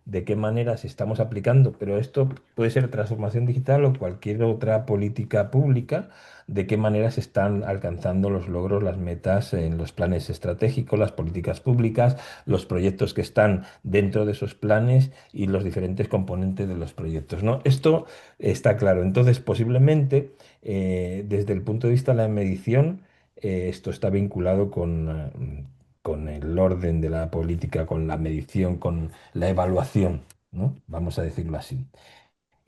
S3: de qué manera se estamos aplicando? Pero esto puede ser transformación digital o cualquier otra política pública, de qué manera se están alcanzando los logros, las metas en los planes estratégicos, las políticas públicas, los proyectos que están dentro de esos planes y los diferentes componentes de los proyectos, ¿no? Esto está claro. Entonces, posiblemente, desde el punto de vista de la medición, esto está vinculado con el orden de la política, con la medición, con la evaluación, ¿no? Vamos a decirlo así.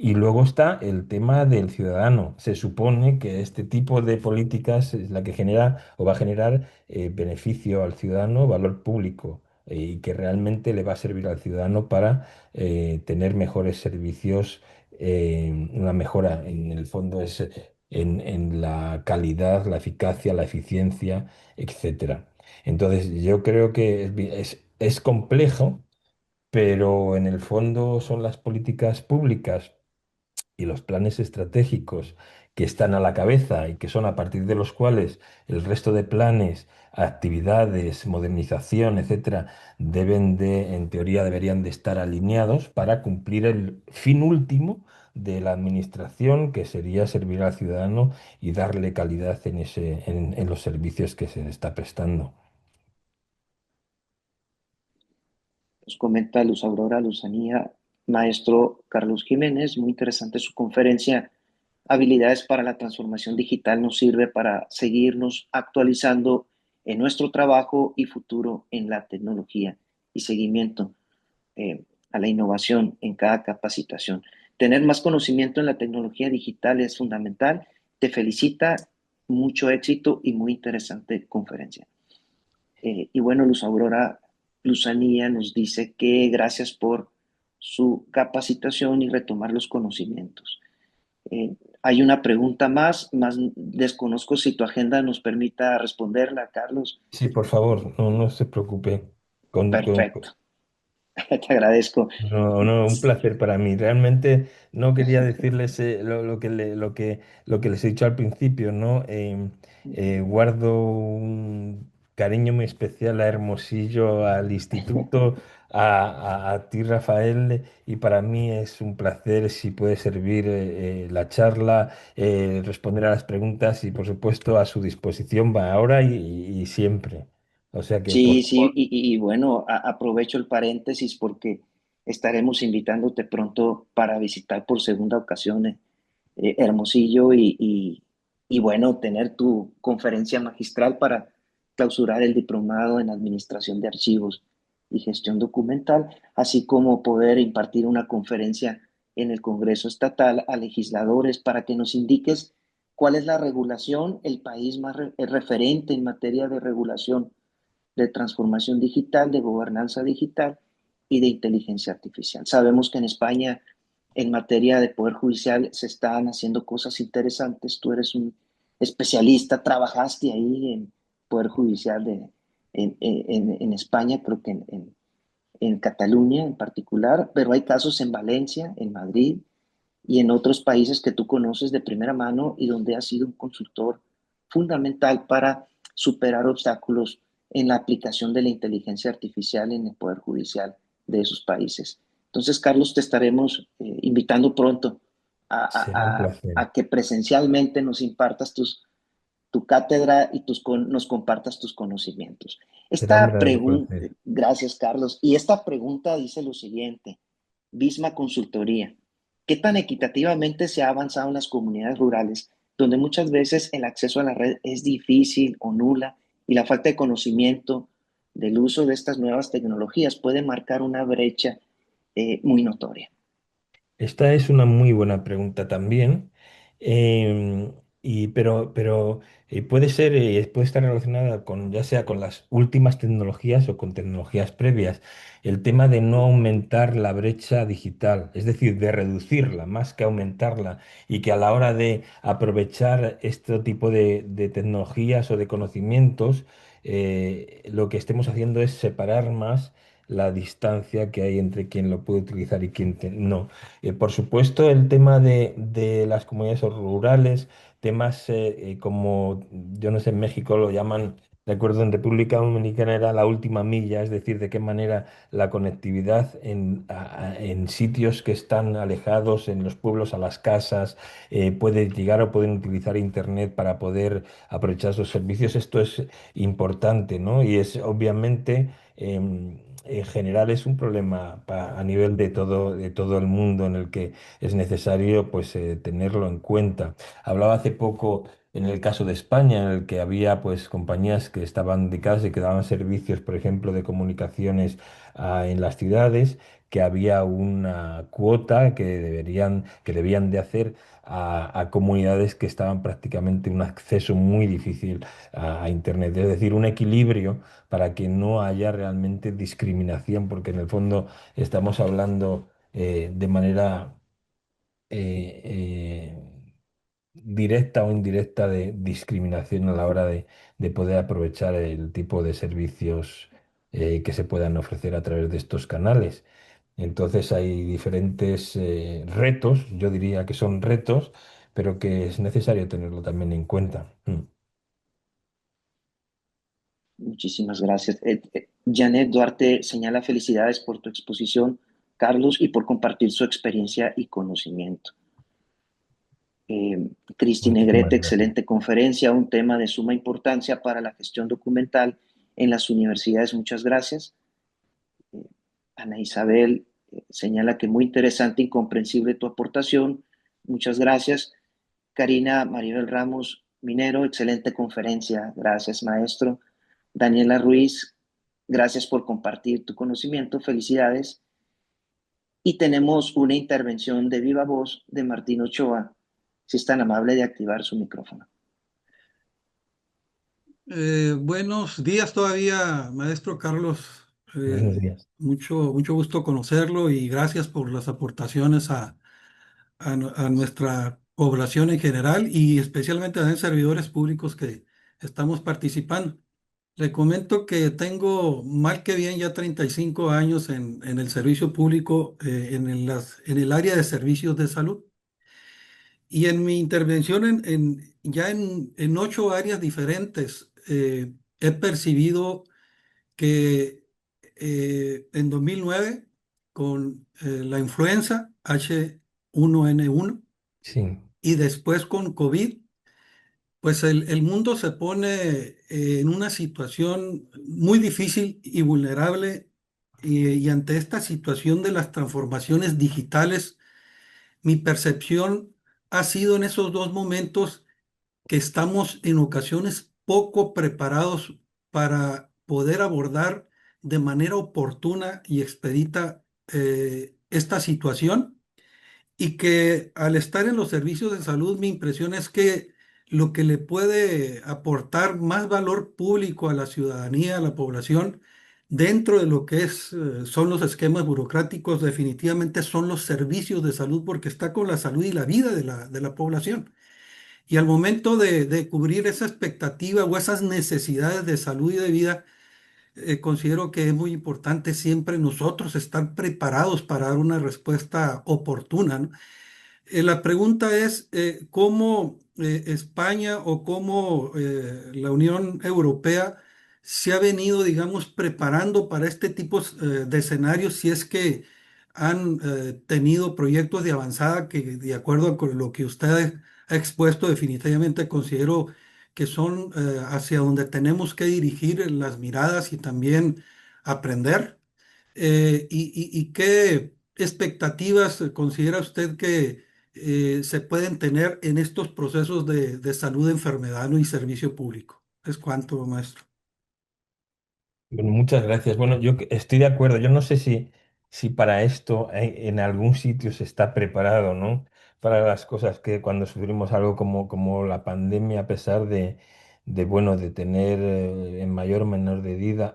S3: Y luego está el tema del ciudadano. Se supone que este tipo de políticas es la que genera o va a generar beneficio al ciudadano, valor público, y que realmente le va a servir al ciudadano para tener mejores servicios, una mejora en el fondo es en la calidad, la eficacia, la eficiencia, etcétera. Entonces, yo creo que es complejo, pero en el fondo son las políticas públicas y los planes estratégicos que están a la cabeza y que son a partir de los cuales el resto de planes, actividades, modernización, etcétera, en teoría, deberían de estar alineados para cumplir el fin último de la administración, que sería servir al ciudadano y darle calidad en los servicios que se le está prestando.
S2: Nos comenta Luz Aurora Luzanía, maestro Carlos Jiménez, muy interesante su conferencia. Habilidades para la transformación digital nos sirve para seguirnos actualizando en nuestro trabajo y futuro en la tecnología y seguimiento a la innovación en cada capacitación. Tener más conocimiento en la tecnología digital es fundamental. Te felicita, mucho éxito y muy interesante conferencia. Y bueno, Luz Aurora Luzanía nos dice que gracias por su capacitación y retomar los conocimientos. Hay una pregunta más desconozco si tu agenda nos permita responderla, Carlos.
S3: Sí, por favor, no se preocupe. Con, con-
S2: Perfecto, te agradezco.
S3: No, no, un placer para mí. Realmente no quería decirles lo que les he dicho al principio, ¿no? Guardo un cariño muy especial a Hermosillo, al instituto, a ti, Rafael, y para mí es un placer si puede servir la charla, responder a las preguntas y, por supuesto, a su disposición va ahora y siempre. O sea que, por
S2: Sí, sí,
S3: favor.
S2: y bueno, aprovecho el paréntesis porque estaremos invitándote pronto para visitar por segunda ocasión Hermosillo y bueno, tener tu conferencia magistral para clausurar el diplomado en Administración de Archivos y Gestión Documental, así como poder impartir una conferencia en el Congreso Estatal a legisladores para que nos indiques cuál es la regulación, el país más referente en materia de regulación de transformación digital, de gobernanza digital y de inteligencia artificial. Sabemos que en España, en materia de poder judicial, se están haciendo cosas interesantes. Tú eres un especialista, trabajaste ahí en poder judicial en España, creo que en Cataluña en particular, pero hay casos en Valencia, en Madrid y en otros países que tú conoces de primera mano y donde has sido un consultor fundamental para superar obstáculos en la aplicación de la inteligencia artificial en el Poder Judicial de esos países. Entonces, Carlos, te estaremos invitando pronto
S3: Será un placer.
S2: a que presencialmente nos impartas tus tu cátedra y nos compartas tus conocimientos.
S3: Será un
S2: Esta
S3: verdadero
S2: pregunta,
S3: placer.
S2: gracias Carlos, y esta pregunta dice lo siguiente, Visma Consultoría, ¿qué tan equitativamente se ha avanzado en las comunidades rurales, donde muchas veces el acceso a la red es difícil o nula y la falta de conocimiento del uso de estas nuevas tecnologías puede marcar una brecha muy notoria?
S3: Esta es una muy buena pregunta también, em, pero puede ser, puede estar relacionada con, ya sea con las últimas tecnologías o con tecnologías previas. El tema de no aumentar la brecha digital, es decir, de reducirla más que aumentarla, y que a la hora de aprovechar este tipo de tecnologías o de conocimientos, lo que estemos haciendo es separar más la distancia que hay entre quien lo puede utilizar y quien no. Por supuesto, el tema de las comunidades rurales, temas como, yo no sé, en México lo llaman, recuerdo en República Dominicana era la última milla, es decir, de qué manera la conectividad en sitios que están alejados, en los pueblos, a las casas, puede llegar o pueden utilizar Internet para poder aprovechar esos servicios. Esto es importante, ¿no? Y es obviamente en general es un problema a nivel de todo el mundo en el que es necesario pues, tenerlo en cuenta. Hablaba hace poco en el caso de España, en el que había pues, compañías que estaban dedicadas y que daban servicios, por ejemplo, de comunicaciones en las ciudades, que había una cuota que debían de hacer a comunidades que estaban prácticamente en un acceso muy difícil a Internet. Es decir, un equilibrio para que no haya realmente discriminación, porque en el fondo estamos hablando de manera eh, directa o indirecta de discriminación a la hora de poder aprovechar el tipo de servicios que se puedan ofrecer a través de estos canales. Entonces hay diferentes retos, yo diría que son retos, pero que es necesario tenerlo también en cuenta.
S2: Muchísimas gracias. Janet Duarte señala felicidades por tu exposición, Carlos, y por compartir su experiencia y conocimiento. Cristi
S3: Muchísimas
S2: Negrete,
S3: gracias.
S2: excelente conferencia, un tema de suma importancia para la gestión documental en las universidades. Muchas gracias. Eh, Ana Isabel señala que muy interesante y comprensible tu aportación. Muchas gracias. Karina Maribel Ramos Minero, excelente conferencia. Gracias, maestro. Daniela Ruiz, gracias por compartir tu conocimiento. Felicidades. Y tenemos una intervención de viva voz de Martín Ochoa, si es tan amable de activar su micrófono.
S6: Buenos días todavía, maestro Carlos.
S3: Buenos días.
S6: Mucho gusto conocerlo y gracias por las aportaciones a nuestra población en general y especialmente a los servidores públicos que estamos participando. Le comento que tengo mal que bien ya 35 años en el servicio público, en el área de servicios de salud. Y en mi intervención en 8 áreas diferentes, he percibido que en 2009, con la influenza H1N1
S3: Sí,
S6: y después con COVID, pues el mundo se pone en una situación muy difícil y vulnerable. Y ante esta situación de las transformaciones digitales, mi percepción ha sido en esos dos momentos que estamos en ocasiones poco preparados para poder abordar de manera oportuna y expedita esta situación y que al estar en los servicios de salud mi impresión es que lo que le puede aportar más valor público a la ciudadanía, a la población, dentro de lo que son los esquemas burocráticos, definitivamente son los servicios de salud porque está con la salud y la vida de la población. Y al momento de cubrir esa expectativa o esas necesidades de salud y de vida, considero que es muy importante siempre nosotros estar preparados para dar una respuesta oportuna, ¿no? La pregunta es cómo España o cómo la Unión Europea se ha venido, digamos, preparando para este tipo de escenarios, si es que han tenido proyectos de avanzada que, de acuerdo con lo que usted ha expuesto, definitivamente considero que son hacia donde tenemos que dirigir las miradas y también aprender. ¿Y qué expectativas considera usted que se pueden tener en estos procesos de salud, enfermedad, ¿no? y servicio público? Es cuanto, maestro.
S3: Bueno, muchas gracias. Bueno, estoy de acuerdo. Yo no sé si para esto en algún sitio se está preparado, ¿no? Para las cosas que cuando sufrimos algo como la pandemia, a pesar bueno, de tener en mayor o menor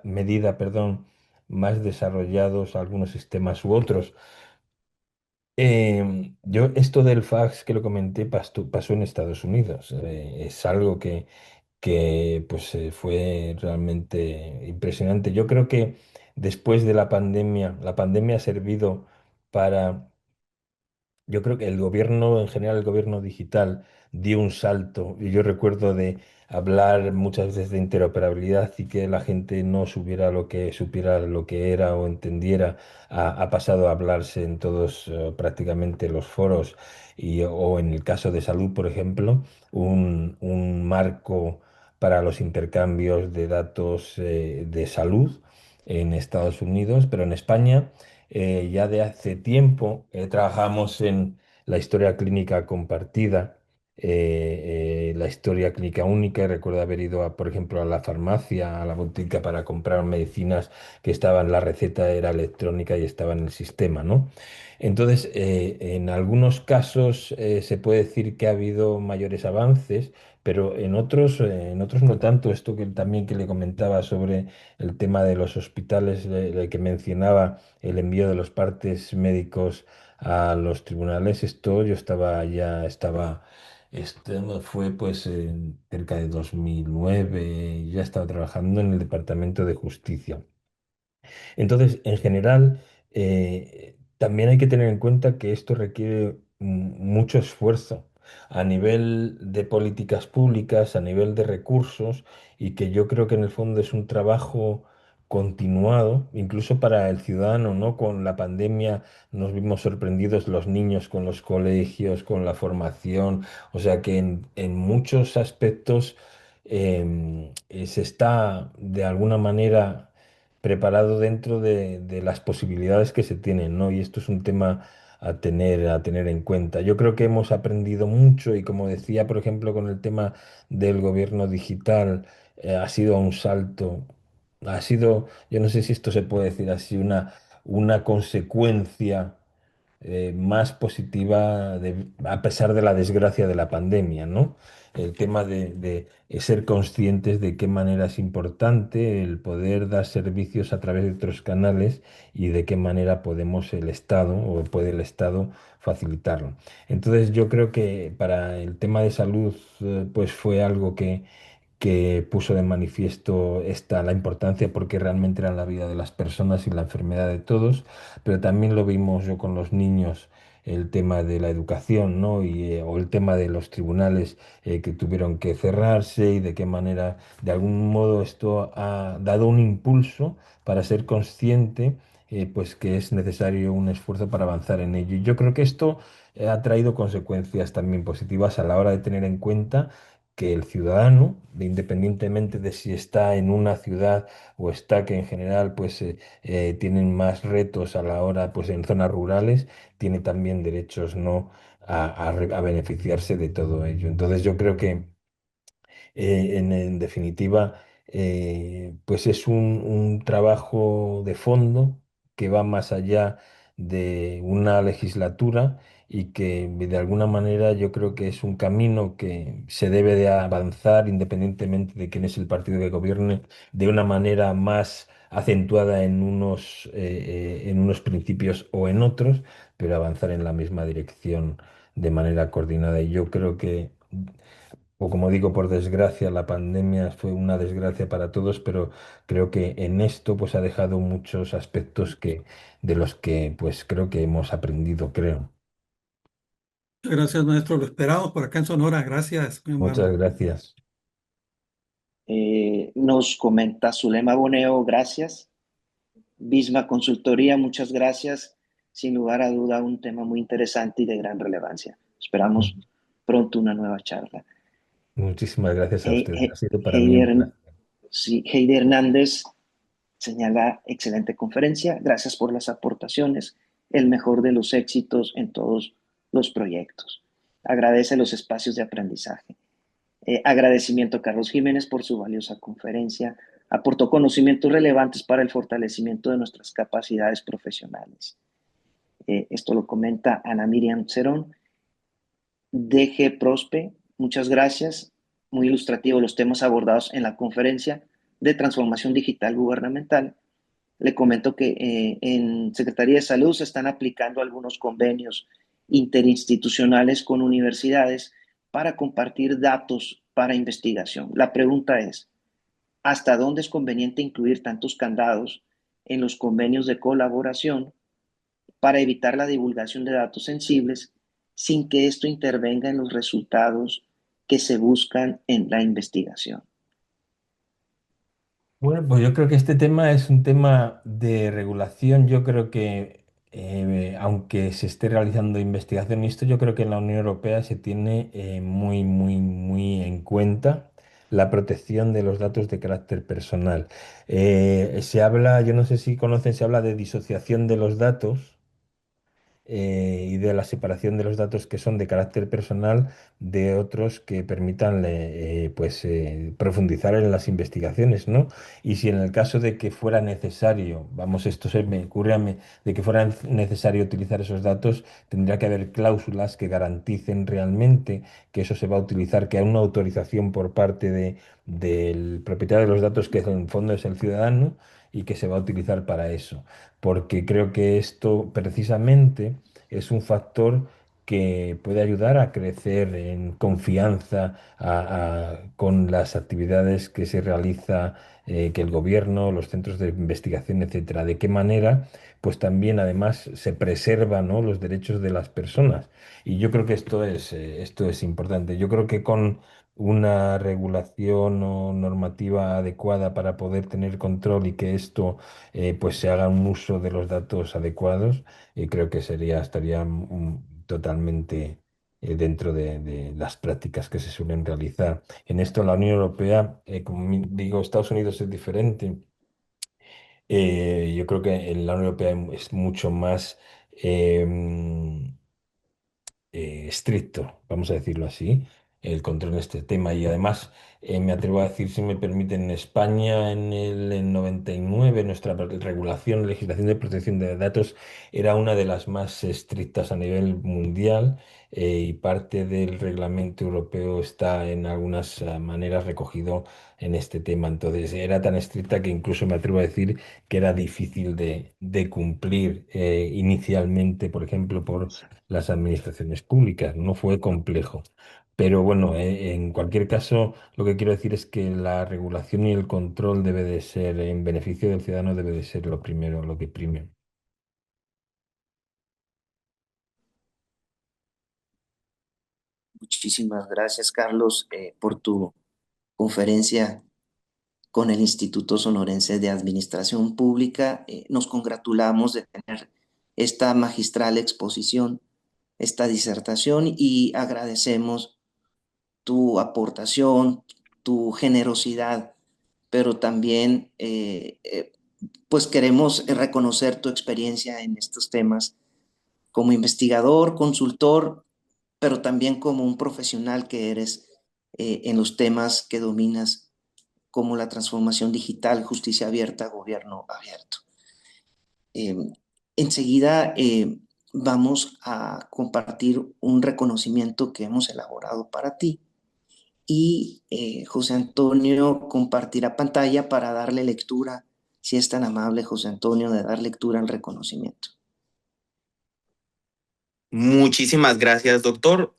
S3: medida, perdón, más desarrollados algunos sistemas u otros. Yo, esto del fax que lo comenté pasó en Estados Unidos. Es algo que pues fue realmente impresionante. Yo creo que después de la pandemia ha servido para yo creo que el gobierno, en general, el gobierno digital dio un salto. Y yo recuerdo de hablar muchas veces de interoperabilidad y que la gente no supiera lo que era o entendiera. Ha pasado a hablarse en todos prácticamente los foros o en el caso de salud, por ejemplo, un marco para los intercambios de datos de salud en Estados Unidos, pero en España ya de hace tiempo trabajamos en la historia clínica compartida, la historia clínica única. Y recuerdo haber ido, por ejemplo, a la farmacia, a la botica para comprar medicinas que estaban, la receta era electrónica y estaba en el sistema, ¿no? Entonces, en algunos casos se puede decir que ha habido mayores avances, pero en otros no tanto. Esto que también que le comentaba sobre el tema de los hospitales, el que mencionaba el envío de los partes médicos a los tribunales. Esto yo esto fue pues en cerca de 2009, ya estaba trabajando en el Departamento de Justicia. Entonces, en general, también hay que tener en cuenta que esto requiere mucho esfuerzo a nivel de políticas públicas, a nivel de recursos, y que yo creo que en el fondo es un trabajo continuado, incluso para el ciudadano, ¿no? Con la pandemia nos vimos sorprendidos los niños con los colegios, con la formación, o sea que en muchos aspectos se está de alguna manera preparado dentro de las posibilidades que se tienen, ¿no? Y esto es un tema a tener en cuenta. Yo creo que hemos aprendido mucho y como decía, por ejemplo, con el tema del gobierno digital, ha sido un salto, yo no sé si esto se puede decir así, una consecuencia más positiva a pesar de la desgracia de la pandemia, ¿no? El tema de ser conscientes de qué manera es importante el poder dar servicios a través de otros canales y de qué manera podemos el Estado o puede el Estado facilitarlo. Entonces yo creo que para el tema de salud pues fue algo que puso de manifiesto la importancia porque realmente era la vida de las personas y la enfermedad de todos, pero también lo vimos yo con los niños, el tema de la educación, ¿no? O el tema de los tribunales que tuvieron que cerrarse y de qué manera, de algún modo, esto ha dado un impulso para ser consciente, pues que es necesario un esfuerzo para avanzar en ello. Y yo creo que esto ha traído consecuencias también positivas a la hora de tener en cuenta que el ciudadano, independientemente de si está en una ciudad o está que en general pues tienen más retos a la hora pues en zonas rurales, tiene también derechos no a beneficiarse de todo ello. Entonces yo creo que en definitiva, pues es un trabajo de fondo que va más allá de una legislatura y que de alguna manera yo creo que es un camino que se debe de avanzar independientemente de quién es el partido que gobierne, de una manera más acentuada en unos principios o en otros, pero avanzar en la misma dirección de manera coordinada. Y yo creo que o como digo, por desgracia, la pandemia fue una desgracia para todos, pero creo que en esto pues ha dejado muchos aspectos de los que pues creo que hemos aprendido, creo.
S6: Gracias, maestro. Lo esperamos por acá en Sonora. Gracias, muy
S3: Muchas
S6: amable.
S3: gracias.
S2: Nos comenta Zulema Boneo, gracias. Bisma Consultoría, muchas gracias. Sin lugar a duda, un tema muy interesante y de gran relevancia. Esperamos pronto una nueva charla.
S3: Muchísimas gracias a ustedes. Ha sido para mí
S2: Heidi,
S3: un placer.
S2: sí, Heidi Hernández señala, excelente conferencia, gracias por las aportaciones, el mejor de los éxitos en todos los proyectos. Agradece los espacios de aprendizaje. Agradecimiento a Carlos Jiménez por su valiosa conferencia. Aportó conocimientos relevantes para el fortalecimiento de nuestras capacidades profesionales. Esto lo comenta Ana Miriam Cerón. DG Prospe, muchas gracias. Muy ilustrativo los temas abordados en la conferencia de transformación digital gubernamental. Le comento que en Secretaría de Salud se están aplicando algunos convenios interinstitucionales con universidades para compartir datos para investigación. La pregunta es, ¿hasta dónde es conveniente incluir tantos candados en los convenios de colaboración para evitar la divulgación de datos sensibles sin que esto intervenga en los resultados que se buscan en la investigación?
S3: Bueno, pues yo creo que este tema es un tema de regulación. Yo creo que, aunque se esté realizando investigación en esto, yo creo que en la Unión Europea se tiene muy, muy, muy en cuenta la protección de los datos de carácter personal. Se habla, yo no sé si conocen, se habla de disociación de los datos y de la separación de los datos que son de carácter personal de otros que permitan pues, profundizar en las investigaciones, ¿no? Y si en el caso de que fuera necesario, vamos, me ocurre a mí, de que fuera necesario utilizar esos datos, tendría que haber cláusulas que garanticen realmente que eso se va a utilizar, que hay una autorización por parte del propietario de los datos, que en el fondo es el ciudadano, y que se va a utilizar para eso, porque creo que esto precisamente es un factor que puede ayudar a crecer en confianza con las actividades que se realiza, que el gobierno, los centros de investigación, etcétera. De qué manera, pues también además se preservan, ¿no?, los derechos de las personas. Y yo creo que esto es importante. Yo creo que con una regulación o normativa adecuada para poder tener control y que esto pues se haga un uso de los datos adecuados, creo que estaría totalmente dentro de las prácticas que se suelen realizar. En esto la Unión Europea, como digo, Estados Unidos es diferente. Yo creo que en la Unión Europea es mucho más estricto, vamos a decirlo así, el control de este tema. Y además, me atrevo a decir, si me permiten, en España en 99 nuestra regulación, legislación de protección de datos era una de las más estrictas a nivel mundial, y parte del reglamento europeo está en algunas maneras recogido en este tema. Entonces, era tan estricta que incluso me atrevo a decir que era difícil de cumplir inicialmente, por ejemplo, por las administraciones públicas. No fue complejo. Pero bueno, en cualquier caso, lo que quiero decir es que la regulación y el control debe de ser, en beneficio del ciudadano, debe de ser lo primero, lo que prime.
S2: Muchísimas gracias, Carlos, por tu conferencia con el Instituto Sonorense de Administración Pública. Nos congratulamos de tener esta magistral exposición, esta disertación, y agradecemos tu aportación, tu generosidad, pero también pues queremos reconocer tu experiencia en estos temas como investigador, consultor, pero también como un profesional que eres en los temas que dominas, como la transformación digital, justicia abierta, gobierno abierto. Eh, Enseguida vamos a compartir un reconocimiento que hemos elaborado para ti, y José Antonio compartirá pantalla para darle lectura, si es tan amable, José Antonio, de dar lectura al reconocimiento.
S1: Muchísimas gracias, doctor.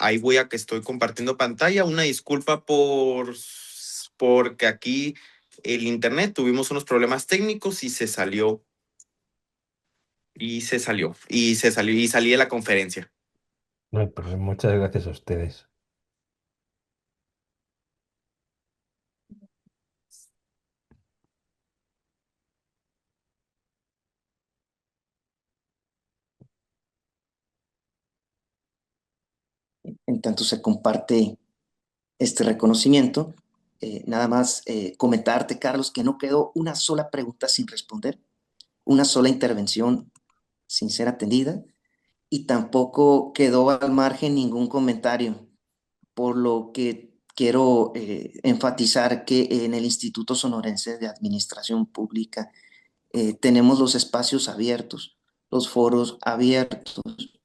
S1: Ahí voy a que estoy compartiendo pantalla. Una disculpa porque aquí el internet tuvimos unos problemas técnicos y se salió. Y salí de la conferencia.
S3: No, pues muchas gracias a ustedes.
S2: En tanto se comparte este reconocimiento. Nada más comentarte, Carlos, que no quedó una sola pregunta sin responder, una sola intervención sin ser atendida y tampoco quedó al margen ningún comentario, por lo que quiero enfatizar que en el Instituto Sonorense de Administración Pública tenemos los espacios abiertos, los foros abiertos,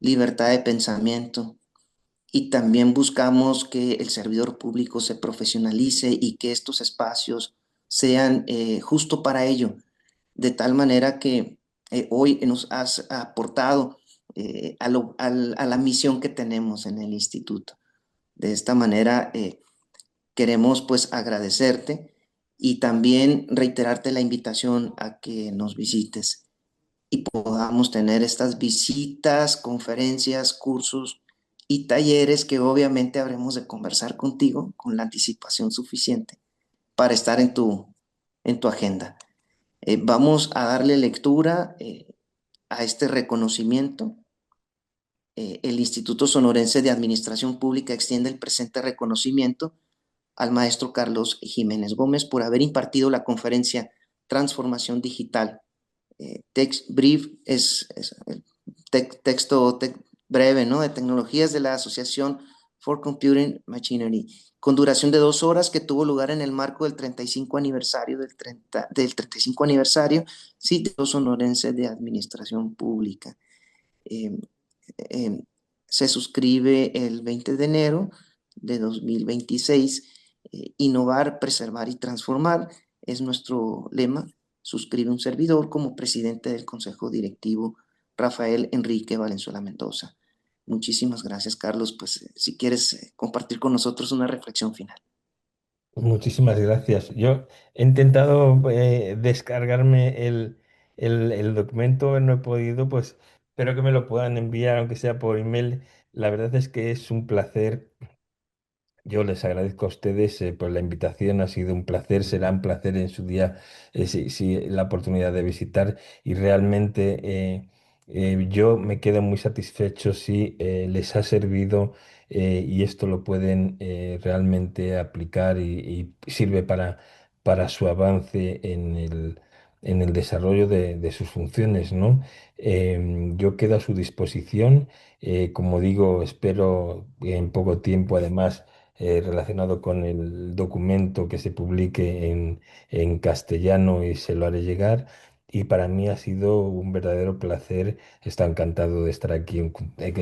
S2: libertad de pensamiento, y también buscamos que el servidor público se profesionalice y que estos espacios sean justo para ello, de tal manera que hoy nos has aportado a la misión que tenemos en el instituto. De esta manera queremos pues agradecerte y también reiterarte la invitación a que nos visites y podamos tener estas visitas, conferencias, cursos y talleres que obviamente habremos de conversar contigo con la anticipación suficiente para estar en tu agenda. Vamos a darle lectura a este reconocimiento. El Instituto Sonorense de Administración Pública extiende el presente reconocimiento al maestro Carlos Jiménez Gómez por haber impartido la conferencia Transformación Digital. Text brief es el texto breve, ¿no? De tecnologías de la Asociación for Computing Machinery, con duración de 2 horas, que tuvo lugar en el marco del 35 aniversario del 35 aniversario Sitio Sonorense de Administración Pública. Eh, eh, Se suscribe el 20 de enero de 2026. Innovar, preservar y transformar es nuestro lema. Suscribe un servidor como presidente del Consejo Directivo, Rafael Enrique Valenzuela Mendoza. Muchísimas gracias, Carlos. Pues si quieres compartir con nosotros una reflexión final.
S3: Muchísimas gracias. Yo he intentado descargarme el documento, no he podido, pues espero que me lo puedan enviar, aunque sea por email. La verdad es que es un placer. Yo les agradezco a ustedes por la invitación, ha sido un placer, será un placer en su día si la oportunidad de visitar y realmente yo me quedo muy satisfecho si les ha servido y esto lo pueden realmente aplicar y sirve para su avance en el desarrollo de sus funciones, ¿no? Yo quedo a su disposición, como digo, espero en poco tiempo además relacionado con el documento que se publique en castellano y se lo haré llegar. Y para mí ha sido un verdadero placer. Estoy encantado de estar aquí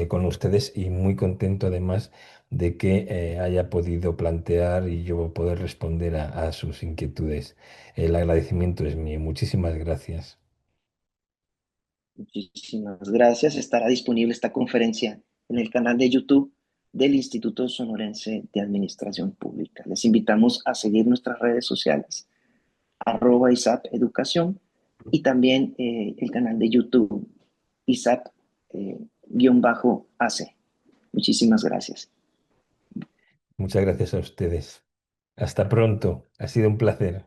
S3: con ustedes y muy contento además de que haya podido plantear y yo poder responder a sus inquietudes. El agradecimiento es mío. Muchísimas gracias.
S2: Muchísimas gracias. Estará disponible esta conferencia en el canal de YouTube del Instituto Sonorense de Administración Pública. Les invitamos a seguir nuestras redes sociales, @ISAP Educación, y también el canal de YouTube ISAP-AC. Muchísimas gracias.
S3: Muchas gracias a ustedes. Hasta pronto. Ha sido un placer.